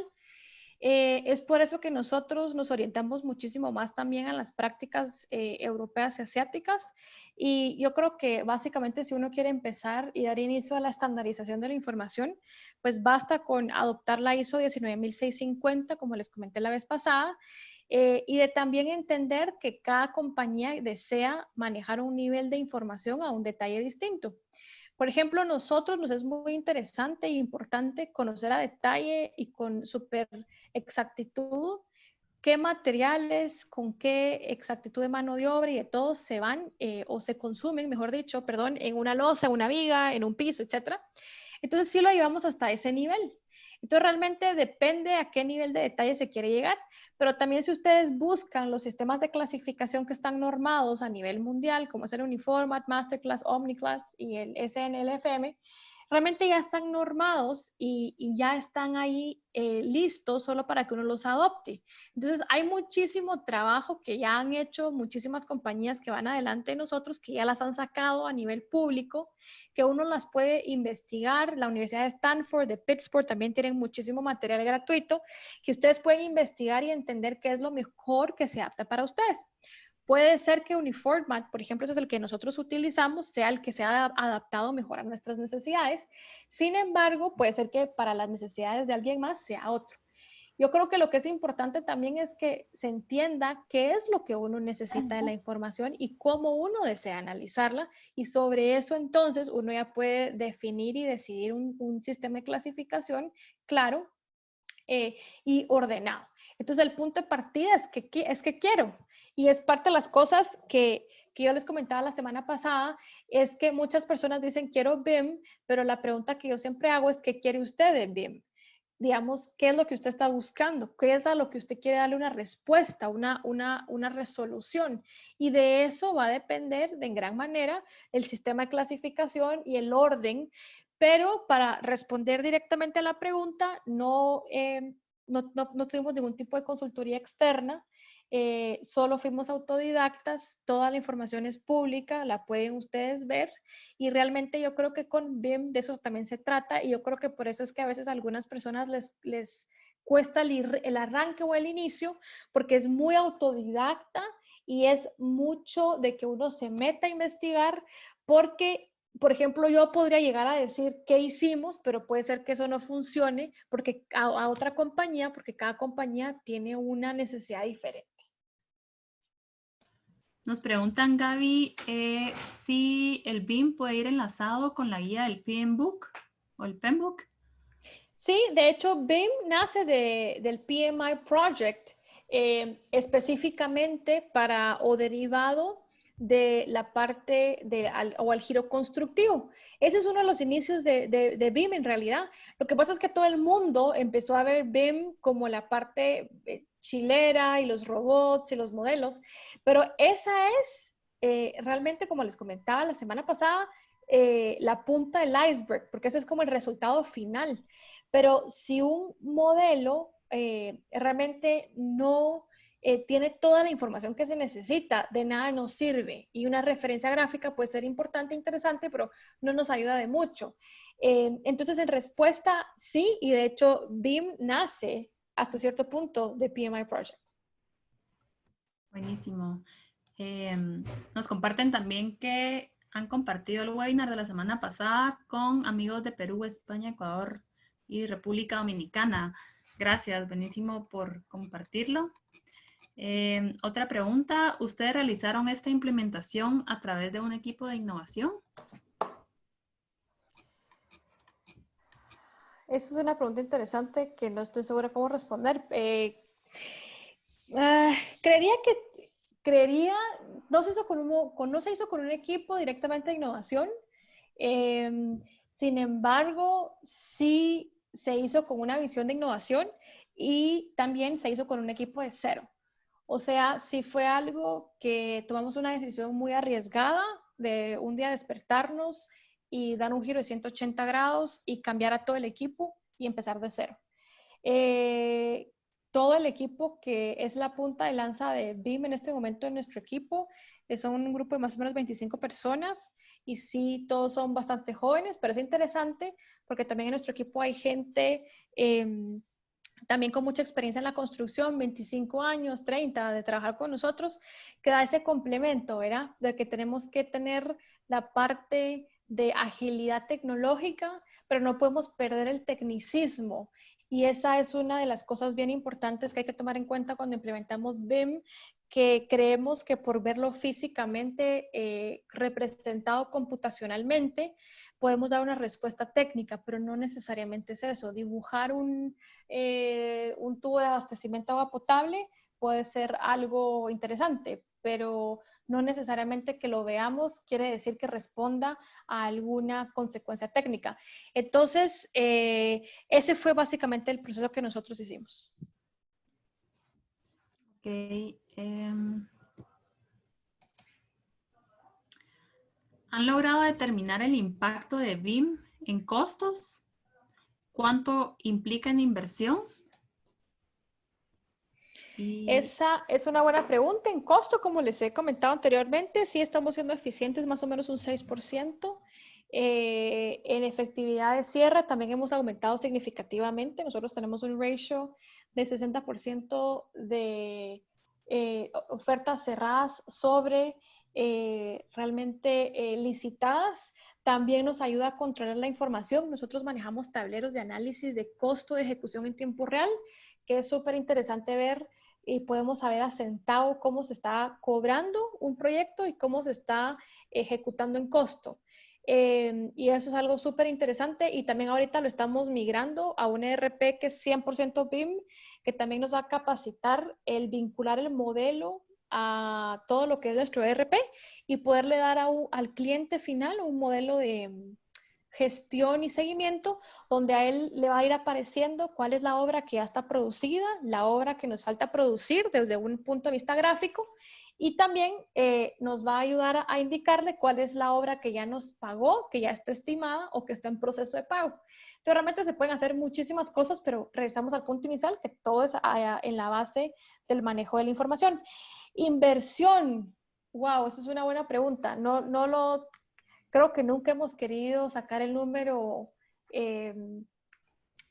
Es por eso que nosotros nos orientamos muchísimo más también a las prácticas europeas y asiáticas. Y yo creo que básicamente si uno quiere empezar y dar inicio a la estandarización de la información, pues basta con adoptar la ISO 19650, como les comenté la vez pasada, y de también entender que cada compañía desea manejar un nivel de información a un detalle distinto. Por ejemplo, nosotros nos es muy interesante e importante conocer a detalle y con súper exactitud qué materiales, con qué exactitud de mano de obra y de todo se van o se consumen, mejor dicho, perdón, en una losa, en una viga, en un piso, etcétera. Entonces sí lo llevamos hasta ese nivel. Entonces realmente depende a qué nivel de detalle se quiere llegar, pero también si ustedes buscan los sistemas de clasificación que están normados a nivel mundial, como es el Uniformat, Masterclass, Omniclass y el SNLFM, realmente ya están normados y ya están ahí listos solo para que uno los adopte. Entonces, hay muchísimo trabajo que ya han hecho muchísimas compañías que van adelante de nosotros, que ya las han sacado a nivel público, que uno las puede investigar. La Universidad de Stanford, de Pittsburgh, también tienen muchísimo material gratuito que ustedes pueden investigar y entender qué es lo mejor que se adapta para ustedes. Puede ser que Uniformat, por ejemplo, ese es el que nosotros utilizamos, sea el que sea adaptado mejor a nuestras necesidades. Sin embargo, puede ser que para las necesidades de alguien más sea otro. Yo creo que lo que es importante también es que se entienda qué es lo que uno necesita de la información y cómo uno desea analizarla, y sobre eso entonces uno ya puede definir y decidir un sistema de clasificación claro y ordenado. Entonces el punto de partida es que quiero, y es parte de las cosas que yo les comentaba la semana pasada, es que muchas personas dicen quiero BIM, pero la pregunta que yo siempre hago es ¿qué quiere usted de BIM? Digamos, ¿qué es lo que usted está buscando? ¿Qué es a lo que usted quiere darle una respuesta, una resolución? Y de eso va a depender de en gran manera el sistema de clasificación y el orden. Pero para responder directamente a la pregunta, no tuvimos ningún tipo de consultoría externa. Solo fuimos autodidactas, toda la información es pública, la pueden ustedes ver, y realmente yo creo que con BIM de eso también se trata, y yo creo que por eso es que a veces a algunas personas les cuesta el arranque o el inicio, porque es muy autodidacta y es mucho de que uno se meta a investigar, porque por ejemplo, yo podría llegar a decir qué hicimos, pero puede ser que eso no funcione porque a otra compañía, porque cada compañía tiene una necesidad diferente. Nos preguntan, Gaby, si el BIM puede ir enlazado con la guía del PMBOK o el PMBOK. Sí, de hecho, BIM nace del PMI Project, específicamente para o derivado de la parte o al giro constructivo. Ese es uno de los inicios de BIM en realidad. Lo que pasa es que todo el mundo empezó a ver BIM como la parte chilera y los robots y los modelos, pero esa es realmente, como les comentaba la semana pasada, la punta del iceberg, porque ese es como el resultado final. Pero si un modelo realmente no tiene toda la información que se necesita, de nada nos sirve. Y una referencia gráfica puede ser importante, interesante, pero no nos ayuda de mucho. Entonces, en respuesta, sí, y de hecho, BIM nace hasta cierto punto de PMI Project. Buenísimo. Nos comparten también que han compartido el webinar de la semana pasada con amigos de Perú, España, Ecuador y República Dominicana. Gracias, buenísimo por compartirlo. Otra pregunta, ¿ustedes realizaron esta implementación a través de un equipo de innovación? Esa es una pregunta interesante que no estoy segura cómo responder. Creería, no se hizo no se hizo con un equipo directamente de innovación. Sin embargo, sí se hizo con una visión de innovación y también se hizo con un equipo de cero. O sea, sí fue algo que tomamos una decisión muy arriesgada de un día despertarnos y dar un giro de 180 grados y cambiar a todo el equipo y empezar de cero. Todo el equipo que es la punta de lanza de BIM en este momento en nuestro equipo son un grupo de más o menos 25 personas, y sí, todos son bastante jóvenes, pero es interesante porque también en nuestro equipo hay gente también con mucha experiencia en la construcción, 25 años, 30 de trabajar con nosotros, que da ese complemento, ¿verdad? De que tenemos que tener la parte de agilidad tecnológica, pero no podemos perder el tecnicismo. Y esa es una de las cosas bien importantes que hay que tomar en cuenta cuando implementamos BIM, que creemos que por verlo físicamente representado computacionalmente, podemos dar una respuesta técnica, pero no necesariamente es eso. Dibujar un tubo de abastecimiento de agua potable puede ser algo interesante, pero no necesariamente que lo veamos quiere decir que responda a alguna consecuencia técnica. Entonces, ese fue básicamente el proceso que nosotros hicimos. Ok. ¿Han logrado determinar el impacto de BIM en costos? ¿Cuánto implica en inversión? Esa es una buena pregunta. En costo, como les he comentado anteriormente, sí estamos siendo eficientes más o menos un 6%. En efectividad de cierre también hemos aumentado significativamente. Nosotros tenemos un ratio de 60% de ofertas cerradas sobre realmente licitadas. También nos ayuda a controlar la información. Nosotros manejamos tableros de análisis de costo de ejecución en tiempo real, que es súper interesante ver y podemos saber a centavo cómo se está cobrando un proyecto y cómo se está ejecutando en costo. Y eso es algo súper interesante y también ahorita lo estamos migrando a un ERP que es 100% BIM, que también nos va a capacitar el vincular el modelo a todo lo que es nuestro ERP y poderle dar al cliente final un modelo de gestión y seguimiento, donde a él le va a ir apareciendo cuál es la obra que ya está producida, la obra que nos falta producir desde un punto de vista gráfico, y también nos va a ayudar a indicarle cuál es la obra que ya nos pagó, que ya está estimada o que está en proceso de pago. Entonces, realmente se pueden hacer muchísimas cosas, pero regresamos al punto inicial, que todo es en la base del manejo de la información. Inversión. Wow, esa es una buena pregunta. Creo que nunca hemos querido sacar el número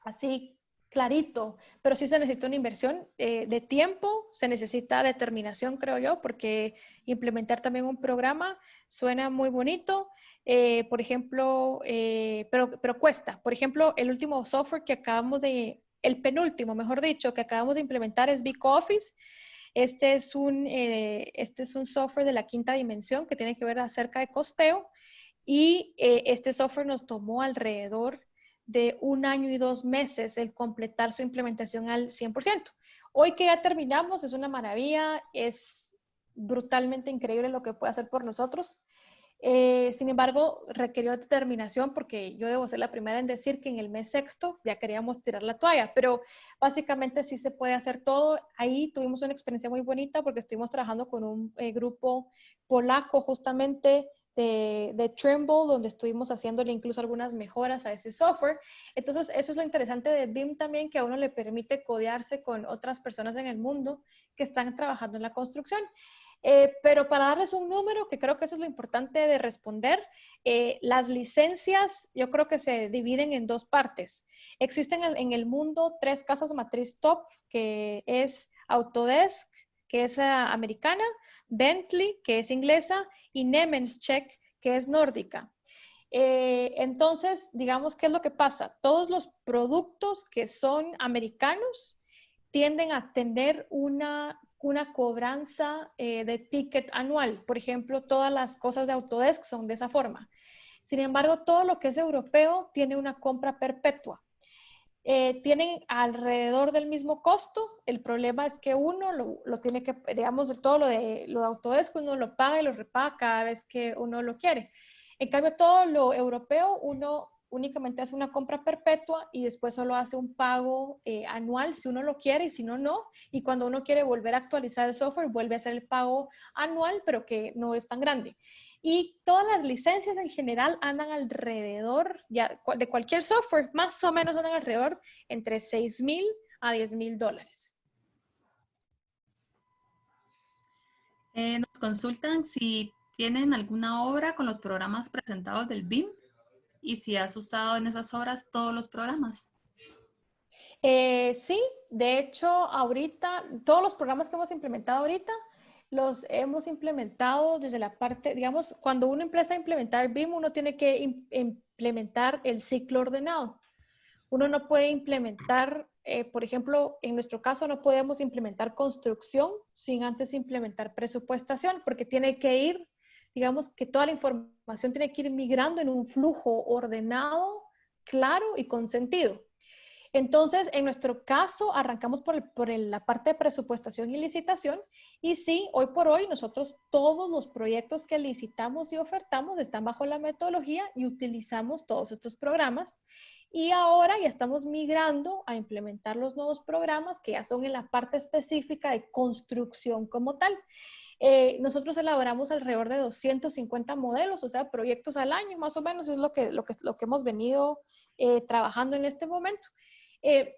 así clarito, pero sí se necesita una inversión de tiempo, se necesita determinación, creo yo, porque implementar también un programa suena muy bonito, por ejemplo, pero cuesta. Por ejemplo, el último software que el penúltimo, mejor dicho, que acabamos de implementar es Big Office. Este es un software de la quinta dimensión que tiene que ver acerca de costeo. Y este software nos tomó alrededor de 1 año y 2 meses el completar su implementación al 100%. Hoy que ya terminamos, es una maravilla, es brutalmente increíble lo que puede hacer por nosotros. Sin embargo, requirió determinación porque yo debo ser la primera en decir que en el mes sexto ya queríamos tirar la toalla, pero básicamente sí se puede hacer todo. Ahí tuvimos una experiencia muy bonita porque estuvimos trabajando con un grupo polaco justamente de Trimble, donde estuvimos haciéndole incluso algunas mejoras a ese software. Entonces, eso es lo interesante de BIM también, que a uno le permite codearse con otras personas en el mundo que están trabajando en la construcción. Pero para darles un número, que creo que eso es lo importante de responder, las licencias yo creo que se dividen en 2 partes. Existen en el mundo 3 casas matriz top, que es Autodesk, que es americana, Bentley, que es inglesa, y Nemetschek, que es nórdica. Entonces, digamos, ¿qué es lo que pasa? Todos los productos que son americanos tienden a tener una cobranza de ticket anual. Por ejemplo, todas las cosas de Autodesk son de esa forma. Sin embargo, todo lo que es europeo tiene una compra perpetua. Tienen alrededor del mismo costo. El problema es que uno lo tiene que, digamos, todo lo de Autodesk uno lo paga y lo repaga cada vez que uno lo quiere. En cambio, todo lo europeo uno únicamente hace una compra perpetua y después solo hace un pago anual si uno lo quiere y si no, no. Y cuando uno quiere volver a actualizar el software, vuelve a hacer el pago anual, pero que no es tan grande. Y todas las licencias en general andan alrededor, ya, de cualquier software, más o menos andan alrededor entre $6,000 a $10,000. Nos consultan si tienen alguna obra con los programas presentados del BIM y si has usado en esas obras todos los programas. Sí, de hecho, ahorita, todos los programas que hemos implementado ahorita, los hemos implementado desde la parte, digamos, cuando uno empieza a implementar BIM, uno tiene que implementar el ciclo ordenado. Uno no puede implementar, por ejemplo, en nuestro caso no podemos implementar construcción sin antes implementar presupuestación, porque tiene que ir, digamos que toda la información tiene que ir migrando en un flujo ordenado, claro y con sentido. Entonces, en nuestro caso, arrancamos por la parte de presupuestación y licitación. Y sí, hoy por hoy, nosotros todos los proyectos que licitamos y ofertamos están bajo la metodología y utilizamos todos estos programas. Y ahora ya estamos migrando a implementar los nuevos programas que ya son en la parte específica de construcción como tal. Nosotros elaboramos alrededor de 250 modelos, o sea, proyectos al año, más o menos es lo que hemos venido trabajando en este momento.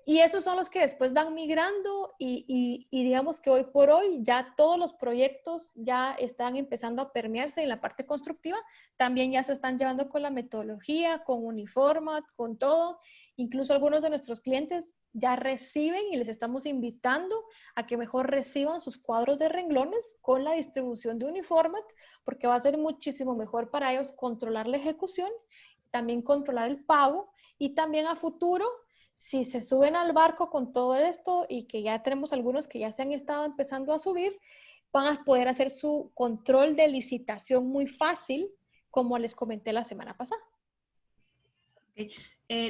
Y esos son los que después van migrando y digamos que hoy por hoy ya todos los proyectos ya están empezando a permearse en la parte constructiva, también ya se están llevando con la metodología, con Uniformat, con todo. Incluso algunos de nuestros clientes ya reciben y les estamos invitando a que mejor reciban sus cuadros de renglones con la distribución de Uniformat, porque va a ser muchísimo mejor para ellos controlar la ejecución, también controlar el pago y también a futuro si se suben al barco con todo esto y que ya tenemos algunos que ya se han estado empezando a subir, van a poder hacer su control de licitación muy fácil, como les comenté la semana pasada. Okay.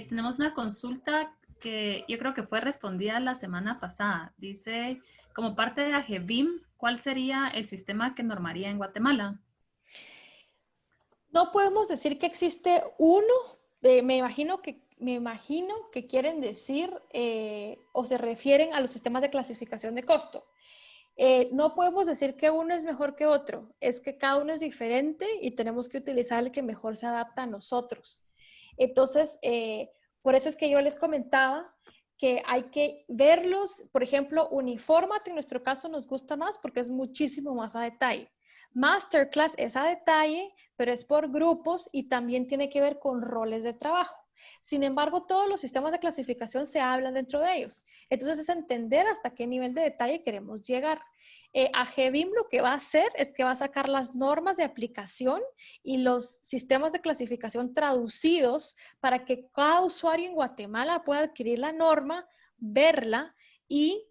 Tenemos una consulta que yo creo que fue respondida la semana pasada. Dice, como parte de AGBIM, ¿cuál sería el sistema que normaría en Guatemala? No podemos decir que existe uno, me imagino que quieren decir o se refieren a los sistemas de clasificación de costo. No podemos decir que uno es mejor que otro, es que cada uno es diferente y tenemos que utilizar el que mejor se adapta a nosotros. Entonces, por eso es que yo les comentaba que hay que verlos, por ejemplo, Uniformat en nuestro caso nos gusta más porque es muchísimo más a detalle. Masterclass es a detalle, pero es por grupos y también tiene que ver con roles de trabajo. Sin embargo, todos los sistemas de clasificación se hablan dentro de ellos. Entonces es entender hasta qué nivel de detalle queremos llegar. AGBIM lo que va a hacer es que va a sacar las normas de aplicación y los sistemas de clasificación traducidos para que cada usuario en Guatemala pueda adquirir la norma, verla y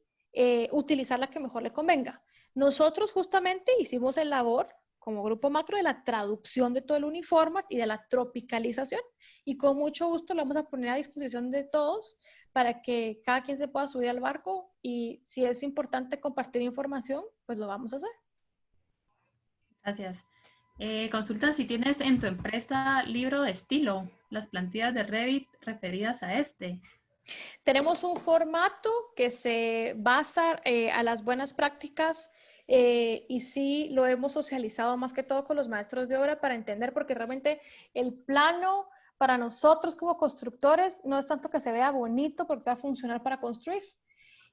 utilizar la que mejor le convenga. Nosotros justamente hicimos el labor como grupo macro de la traducción de todo el Uniformat y de la tropicalización y con mucho gusto lo vamos a poner a disposición de todos para que cada quien se pueda subir al barco y si es importante compartir información, pues lo vamos a hacer. Gracias. Consulta si tienes en tu empresa libro de estilo, las plantillas de Revit referidas a este. Tenemos un formato que se basa a las buenas prácticas y sí lo hemos socializado más que todo con los maestros de obra para entender, porque realmente el plano para nosotros como constructores no es tanto que se vea bonito porque va a funcionar para construir.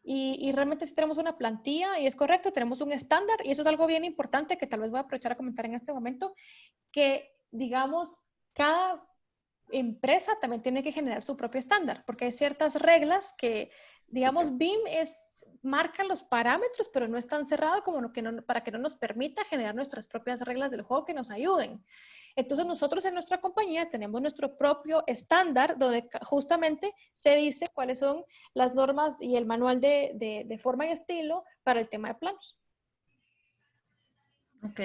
Y realmente sí tenemos una plantilla y es correcto, tenemos un estándar y eso es algo bien importante que tal vez voy a aprovechar a comentar en este momento, que digamos, cada empresa también tiene que generar su propio estándar, porque hay ciertas reglas que, digamos, BIM marca los parámetros, pero no es tan cerrado como para que no nos permita generar nuestras propias reglas del juego que nos ayuden. Entonces nosotros en nuestra compañía tenemos nuestro propio estándar donde justamente se dice cuáles son las normas y el manual de forma y estilo para el tema de planos. Ok.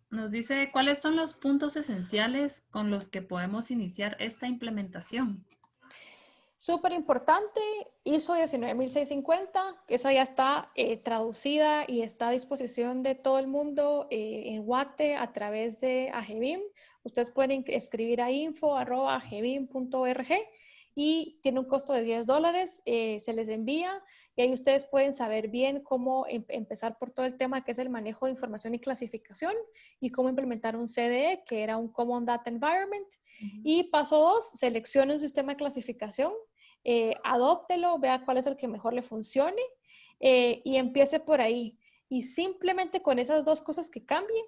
Nos dice, ¿cuáles son los puntos esenciales con los que podemos iniciar esta implementación? Súper importante, ISO 19650, esa ya está traducida y está a disposición de todo el mundo en Guate a través de AGBIM. Ustedes pueden escribir a info@agbim.org y tiene un costo de $10, se les envía y ahí ustedes pueden saber bien cómo empezar por todo el tema que es el manejo de información y clasificación y cómo implementar un CDE, que era un Common Data Environment. Y paso 2, seleccione un sistema de clasificación, adóptelo, vea cuál es el que mejor le funcione y empiece por ahí. Y simplemente con esas dos cosas que cambie,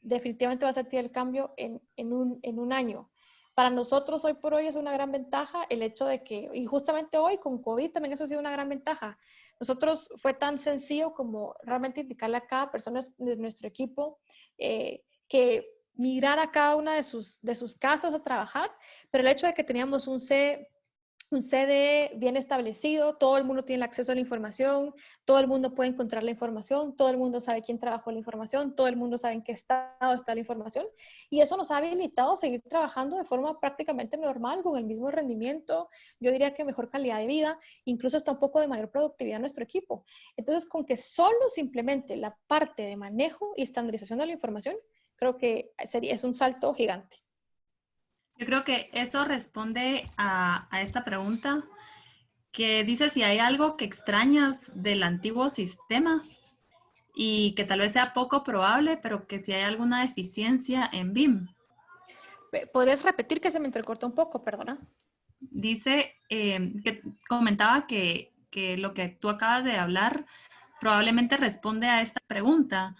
definitivamente va a sentir el cambio en un año. Para nosotros hoy por hoy es una gran ventaja el hecho de que, y justamente hoy con COVID también eso ha sido una gran ventaja. Nosotros fue tan sencillo como realmente indicarle a cada persona de nuestro equipo que migrar a cada una de sus casas a trabajar, pero el hecho de que teníamos un CD bien establecido, todo el mundo tiene el acceso a la información, todo el mundo puede encontrar la información, todo el mundo sabe quién trabajó la información, todo el mundo sabe en qué estado está la información, y eso nos ha habilitado a seguir trabajando de forma prácticamente normal, con el mismo rendimiento, yo diría que mejor calidad de vida, incluso hasta un poco de mayor productividad en nuestro equipo. Entonces, con que solo simplemente la parte de manejo y estandarización de la información, creo que es un salto gigante. Yo creo que eso responde a esta pregunta que dice si hay algo que extrañas del antiguo sistema y que tal vez sea poco probable, pero que si hay alguna deficiencia en BIM. ¿Podrías repetir que se me entrecortó un poco? Perdona. Dice que comentaba que lo que tú acabas de hablar probablemente responde a esta pregunta,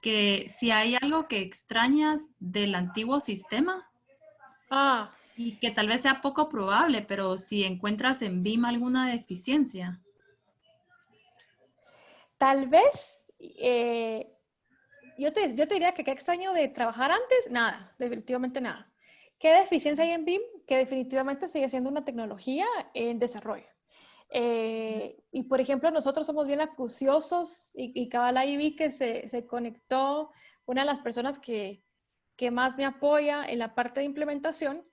que si hay algo que extrañas del antiguo sistema Ah, y que tal vez sea poco probable, pero si encuentras en BIM alguna deficiencia. tal vez, yo te diría que qué extraño de trabajar antes, nada, definitivamente nada. ¿Qué deficiencia hay en BIM? Que definitivamente sigue siendo una tecnología en desarrollo. Y por ejemplo, nosotros somos bien acuciosos y cabal ahí vi que se conectó una de las personas que más me apoya en la parte de implementación.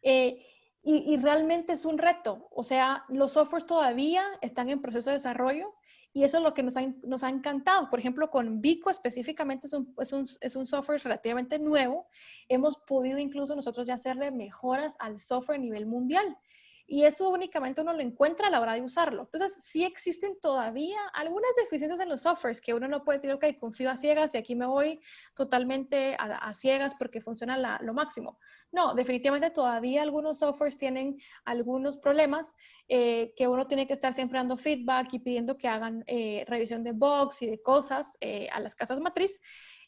Eh, y realmente es un reto. O sea, los softwares todavía están en proceso de desarrollo y eso es lo que nos ha encantado. Por ejemplo, con Vico específicamente es un software relativamente nuevo. Hemos podido incluso nosotros ya hacerle mejoras al software a nivel mundial. Y eso únicamente uno lo encuentra a la hora de usarlo. Entonces, sí existen todavía algunas deficiencias en los softwares que uno no puede decir, ok, confío a ciegas y aquí me voy totalmente a ciegas porque funciona lo máximo. No, definitivamente todavía algunos softwares tienen algunos problemas que uno tiene que estar siempre dando feedback y pidiendo que hagan revisión de bugs y de cosas a las casas matriz.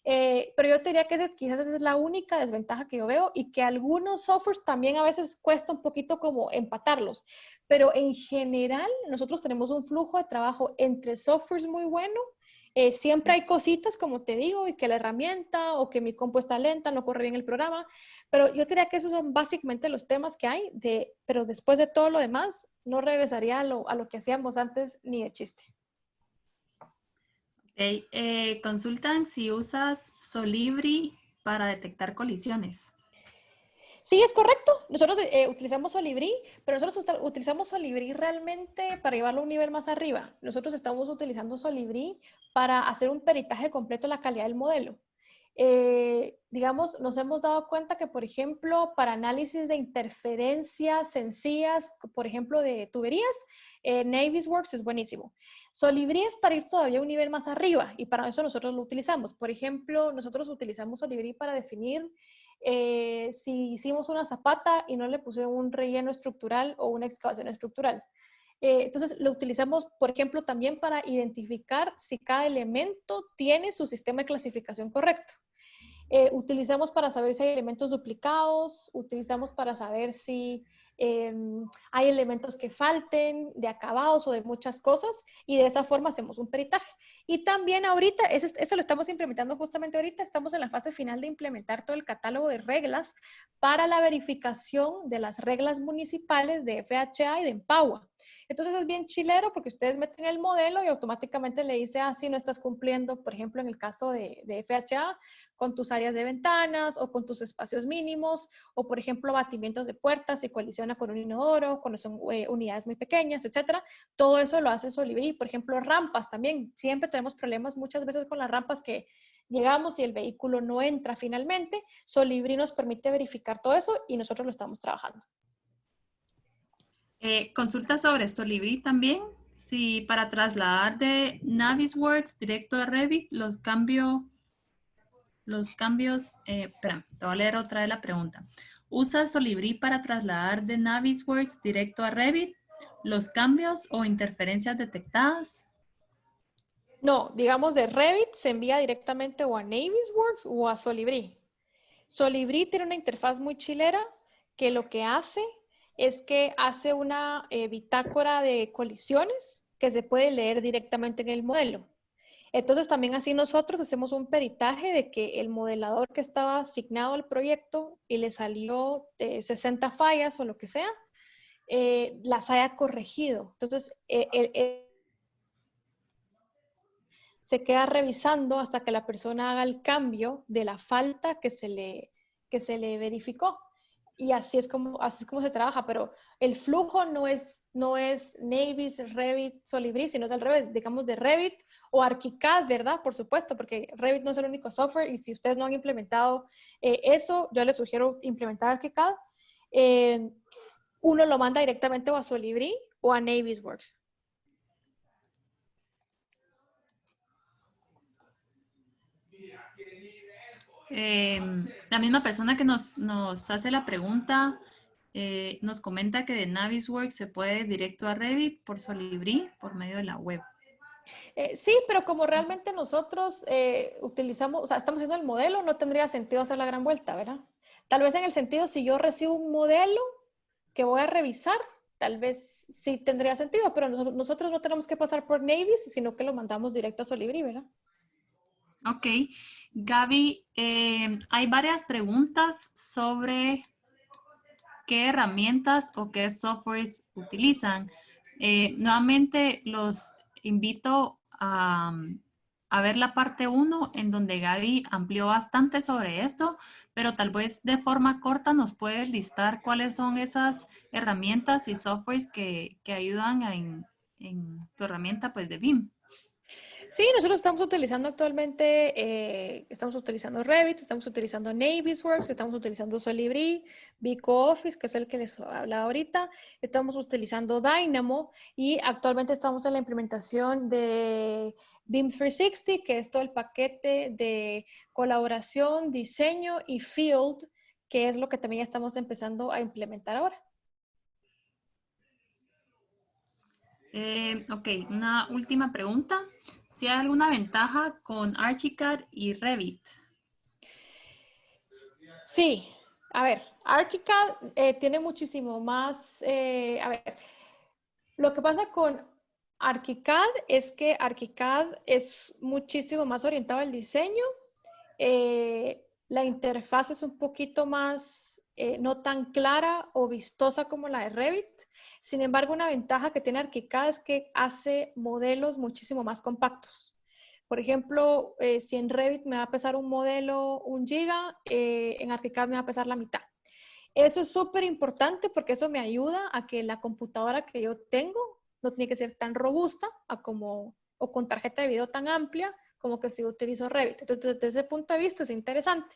Pero yo te diría que quizás esa es la única desventaja que yo veo y que algunos softwares también a veces cuesta un poquito como empatarlos. Pero en general nosotros tenemos un flujo de trabajo entre softwares muy bueno. Siempre hay cositas, como te digo, y que la herramienta o que mi compu está lenta, no corre bien el programa, pero yo diría que esos son básicamente los temas que hay, pero después de todo lo demás, no regresaría a lo que hacíamos antes ni de chiste. Okay. Consultan si usas Solibri para detectar colisiones. Sí, es correcto. Nosotros utilizamos Solibri, pero nosotros utilizamos Solibri realmente para llevarlo a un nivel más arriba. Nosotros estamos utilizando Solibri para hacer un peritaje completo de la calidad del modelo. Digamos, nos hemos dado cuenta que, por ejemplo, para análisis de interferencias sencillas, por ejemplo, de tuberías, Navisworks es buenísimo. Solibri es para ir todavía a un nivel más arriba y para eso nosotros lo utilizamos. Por ejemplo, nosotros utilizamos Solibri para definir si hicimos una zapata y no le pusieron un relleno estructural o una excavación estructural. Entonces, lo utilizamos, por ejemplo, también para identificar si cada elemento tiene su sistema de clasificación correcto. Utilizamos para saber si hay elementos duplicados, utilizamos para saber si hay elementos que falten de acabados o de muchas cosas y de esa forma hacemos un peritaje. Y también ahorita, esto lo estamos implementando justamente ahorita, estamos en la fase final de implementar todo el catálogo de reglas para la verificación de las reglas municipales de FHA y de Empower. Entonces es bien chilero porque ustedes meten el modelo y automáticamente le dice, si no estás cumpliendo, por ejemplo, en el caso de FHA, con tus áreas de ventanas o con tus espacios mínimos, o por ejemplo, batimientos de puertas si colisiona con un inodoro, cuando son unidades muy pequeñas, etcétera. Todo eso lo hace Solibri. Por ejemplo, rampas también. Siempre tenemos problemas muchas veces con las rampas que llegamos y el vehículo no entra finalmente. Solibri nos permite verificar todo eso y nosotros lo estamos trabajando. Consulta sobre Solibri también. Si para trasladar de Navisworks directo a Revit, espera, te voy a leer otra vez la pregunta. ¿Usa Solibri para trasladar de Navisworks directo a Revit los cambios o interferencias detectadas? No, digamos de Revit se envía directamente o a Navisworks o a Solibri. Solibri tiene una interfaz muy chilera que lo que hace es que hace una bitácora de colisiones que se puede leer directamente en el modelo. Entonces también así nosotros hacemos un peritaje de que el modelador que estaba asignado al proyecto y le salió 60 fallas o lo que sea, las haya corregido. Entonces, se queda revisando hasta que la persona haga el cambio de la falta que se le verificó. Y así es como se trabaja, pero el flujo no es Navis, Revit, Solibri, sino es al revés, digamos de Revit o ArchiCAD, ¿verdad? Por supuesto, porque Revit no es el único software y si ustedes no han implementado eso, yo les sugiero implementar ArchiCAD. Uno lo manda directamente o a Solibri o a Navisworks. La misma persona que nos hace la pregunta nos comenta que de Navisworks se puede directo a Revit por Solibri por medio de la web. Sí, pero como realmente nosotros utilizamos, o sea, estamos haciendo el modelo, no tendría sentido hacer la gran vuelta, ¿verdad? Tal vez en el sentido, si yo recibo un modelo que voy a revisar, tal vez sí tendría sentido, pero nosotros no tenemos que pasar por Navis, sino que lo mandamos directo a Solibri, ¿verdad? Ok. Gaby, hay varias preguntas sobre qué herramientas o qué softwares utilizan. Nuevamente los invito a ver la parte 1 en donde Gaby amplió bastante sobre esto, pero tal vez de forma corta nos puedes listar cuáles son esas herramientas y softwares que ayudan en tu herramienta pues, de BIM. Sí, nosotros estamos utilizando actualmente, estamos utilizando Revit, estamos utilizando Navisworks, estamos utilizando Solibri, Vico Office, que es el que les hablaba ahorita, estamos utilizando Dynamo y actualmente estamos en la implementación de BIM 360, que es todo el paquete de colaboración, diseño y field, que es lo que también estamos empezando a implementar ahora. Ok, una última pregunta. Si hay alguna ventaja con ArchiCAD y Revit. Sí, a ver, ArchiCAD tiene muchísimo más, a ver, lo que pasa con ArchiCAD es que ArchiCAD es muchísimo más orientado al diseño, la interfaz es un poquito más, no tan clara o vistosa como la de Revit. Sin embargo, una ventaja que tiene ArchiCAD es que hace modelos muchísimo más compactos. Por ejemplo, si en Revit me va a pesar un modelo 1 GB, en ArchiCAD me va a pesar la mitad. Eso es súper importante porque eso me ayuda a que la computadora que yo tengo no tiene que ser tan robusta o con tarjeta de video tan amplia como que si utilizo Revit. Entonces, desde ese punto de vista es interesante.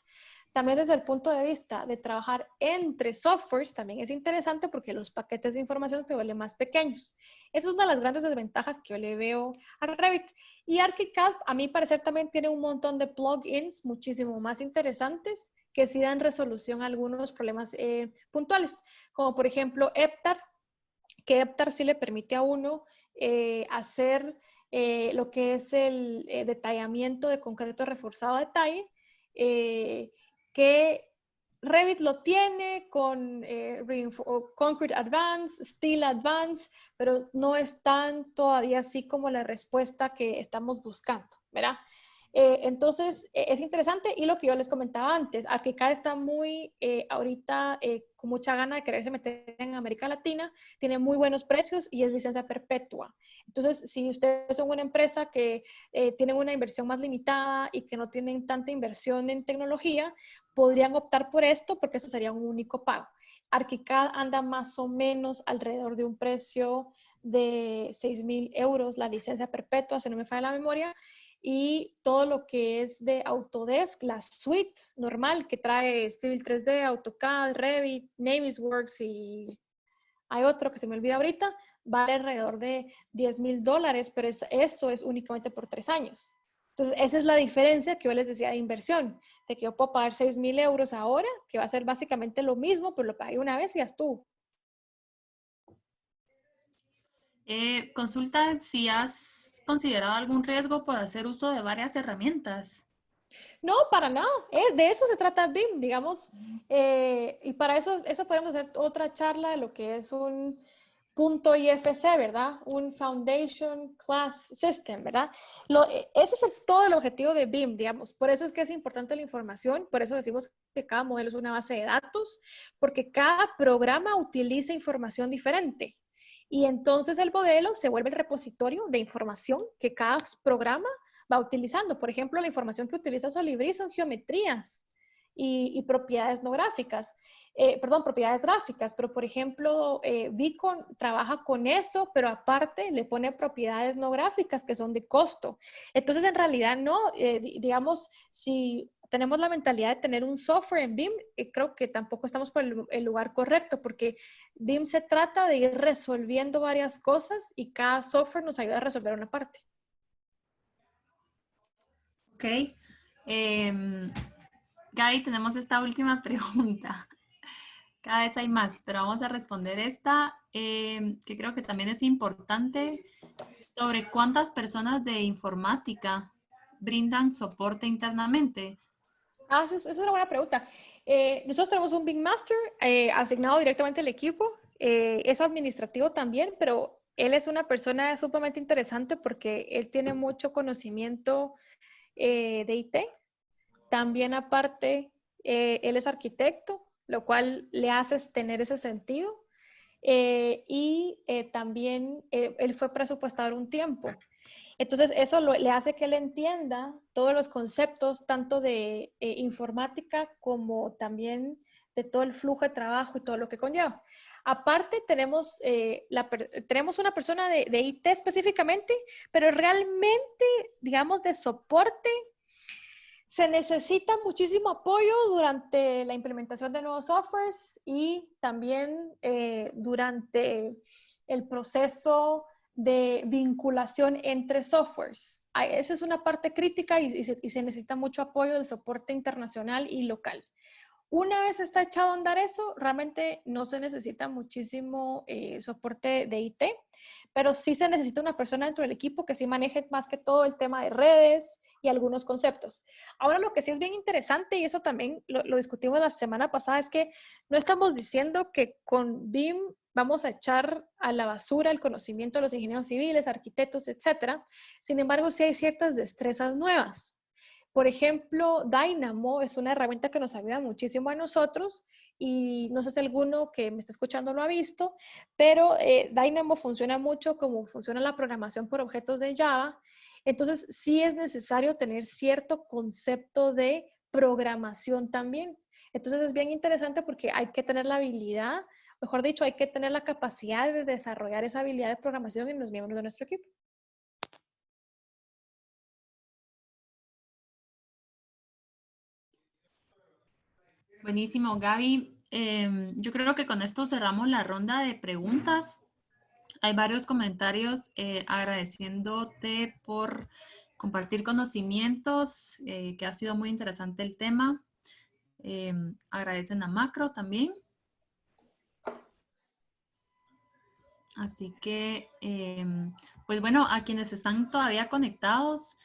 También desde el punto de vista de trabajar entre softwares, también es interesante porque los paquetes de información se vuelven más pequeños. Esa es una de las grandes desventajas que yo le veo a Revit. Y ArchiCAD, a mi parecer, también tiene un montón de plugins muchísimo más interesantes que sí dan resolución a algunos problemas puntuales, como por ejemplo EPTAR, que EPTAR sí le permite a uno hacer lo que es el detallamiento de concreto reforzado a detalle, que Revit lo tiene con Concrete Advanced, Steel Advanced, pero no están todavía así como la respuesta que estamos buscando, ¿verdad? Entonces, es interesante y lo que yo les comentaba antes, ArchiCAD está muy ahorita con mucha gana de quererse meter en América Latina, tiene muy buenos precios y es licencia perpetua. Entonces, si ustedes son una empresa que tienen una inversión más limitada y que no tienen tanta inversión en tecnología, podrían optar por esto porque eso sería un único pago. ArchiCAD anda más o menos alrededor de un precio de 6,000 euros la licencia perpetua, si no me falla la memoria, y todo lo que es de Autodesk, la suite normal que trae Civil 3D, AutoCAD, Revit, Navisworks y hay otro que se me olvida ahorita, vale alrededor de $10,000, pero eso es únicamente por 3 años. Entonces, esa es la diferencia que yo les decía de inversión, de que yo puedo pagar 6,000 euros ahora, que va a ser básicamente lo mismo, pero lo pagué una vez y ya estuvo. Consulta si has considerado algún riesgo por hacer uso de varias herramientas. No, para nada. De eso se trata BIM, digamos. Y para eso podemos hacer otra charla de lo que es un punto IFC, ¿verdad? Un Foundation Class System, ¿verdad? Ese es todo el objetivo de BIM, digamos. Por eso es que es importante la información, por eso decimos que cada modelo es una base de datos, porque cada programa utiliza información diferente. Y entonces el modelo se vuelve el repositorio de información que cada programa va utilizando. Por ejemplo, la información que utiliza Solibri son geometrías y propiedades no gráficas. Propiedades gráficas, pero por ejemplo, Beacon trabaja con esto, pero aparte le pone propiedades no gráficas que son de costo. Entonces, en realidad, no, digamos, si tenemos la mentalidad de tener un software en BIM, creo que tampoco estamos por el lugar correcto, porque BIM se trata de ir resolviendo varias cosas y cada software nos ayuda a resolver una parte. Ok. Gaby, tenemos esta última pregunta. Cada vez hay más, pero vamos a responder esta, que creo que también es importante, sobre cuántas personas de informática brindan soporte internamente. Eso es una buena pregunta. Nosotros tenemos un Big Master asignado directamente al equipo. Es administrativo también, pero él es una persona sumamente interesante porque él tiene mucho conocimiento de IT. También aparte, él es arquitecto, lo cual le hace tener ese sentido. También él fue presupuestador un tiempo. Entonces, eso le hace que él entienda todos los conceptos, tanto de informática como también de todo el flujo de trabajo y todo lo que conlleva. Aparte, tenemos una persona de IT específicamente, pero realmente, digamos, de soporte, se necesita muchísimo apoyo durante la implementación de nuevos softwares y también durante el proceso de vinculación entre softwares. Esa es una parte crítica y se necesita mucho apoyo del soporte internacional y local. Una vez está echado a andar eso, realmente no se necesita muchísimo soporte de IT, pero sí se necesita una persona dentro del equipo que sí maneje más que todo el tema de redes y algunos conceptos. Ahora lo que sí es bien interesante, y eso también lo discutimos la semana pasada, es que no estamos diciendo que con BIM vamos a echar a la basura el conocimiento de los ingenieros civiles, arquitectos, etcétera. Sin embargo, sí hay ciertas destrezas nuevas. Por ejemplo, Dynamo es una herramienta que nos ayuda muchísimo a nosotros y no sé si alguno que me está escuchando lo ha visto, pero Dynamo funciona mucho como funciona la programación por objetos de Java. Entonces, sí es necesario tener cierto concepto de programación también. Entonces, es bien interesante porque hay que tener la habilidad, mejor dicho, hay que tener la capacidad de desarrollar esa habilidad de programación en los miembros de nuestro equipo. Buenísimo, Gaby. Yo creo que con esto cerramos la ronda de preguntas. Hay varios comentarios agradeciéndote por compartir conocimientos, que ha sido muy interesante el tema. Agradecen a Macro también. Así que, pues bueno, a quienes están todavía conectados,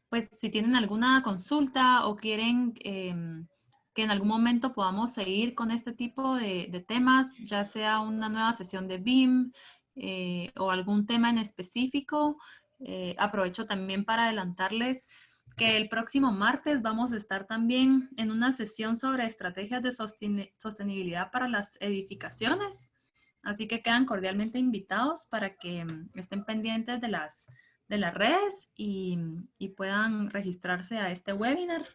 pues si tienen alguna consulta o quieren que en algún momento podamos seguir con este tipo de temas, ya sea una nueva sesión de BIM o algún tema en específico, aprovecho también para adelantarles que el próximo martes vamos a estar también en una sesión sobre estrategias de sostenibilidad para las edificaciones. Así que quedan cordialmente invitados para que estén pendientes de las redes y puedan registrarse a este webinar.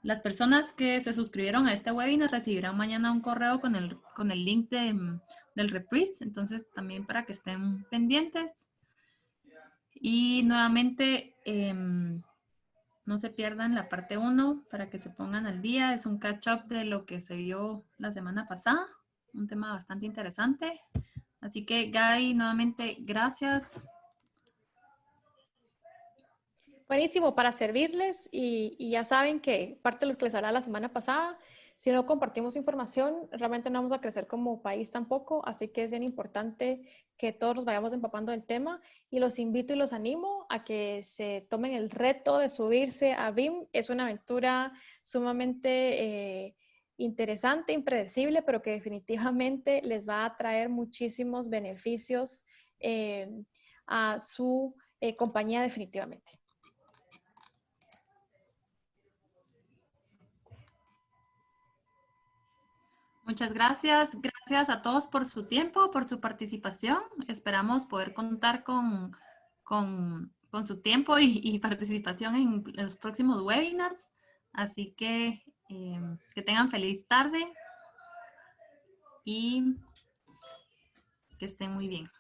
Las personas que se suscribieron a este webinar recibirán mañana un correo con el link del reprise, entonces también para que estén pendientes. Y nuevamente, no se pierdan la parte 1 para que se pongan al día. Es un catch-up de lo que se vio la semana pasada, un tema bastante interesante. Así que, Gaby, nuevamente, gracias. Buenísimo, para servirles y ya saben que parte de lo que les hablaba la semana pasada, Si no compartimos información, realmente no vamos a crecer como país tampoco, así que es bien importante que todos nos vayamos empapando del tema y los invito y los animo a que se tomen el reto de subirse a BIM. Es una aventura sumamente interesante, impredecible, pero que definitivamente les va a traer muchísimos beneficios a su compañía definitivamente. Muchas gracias. Gracias a todos por su tiempo, por su participación. Esperamos poder contar con su tiempo y participación en los próximos webinars. Así que tengan feliz tarde y que estén muy bien.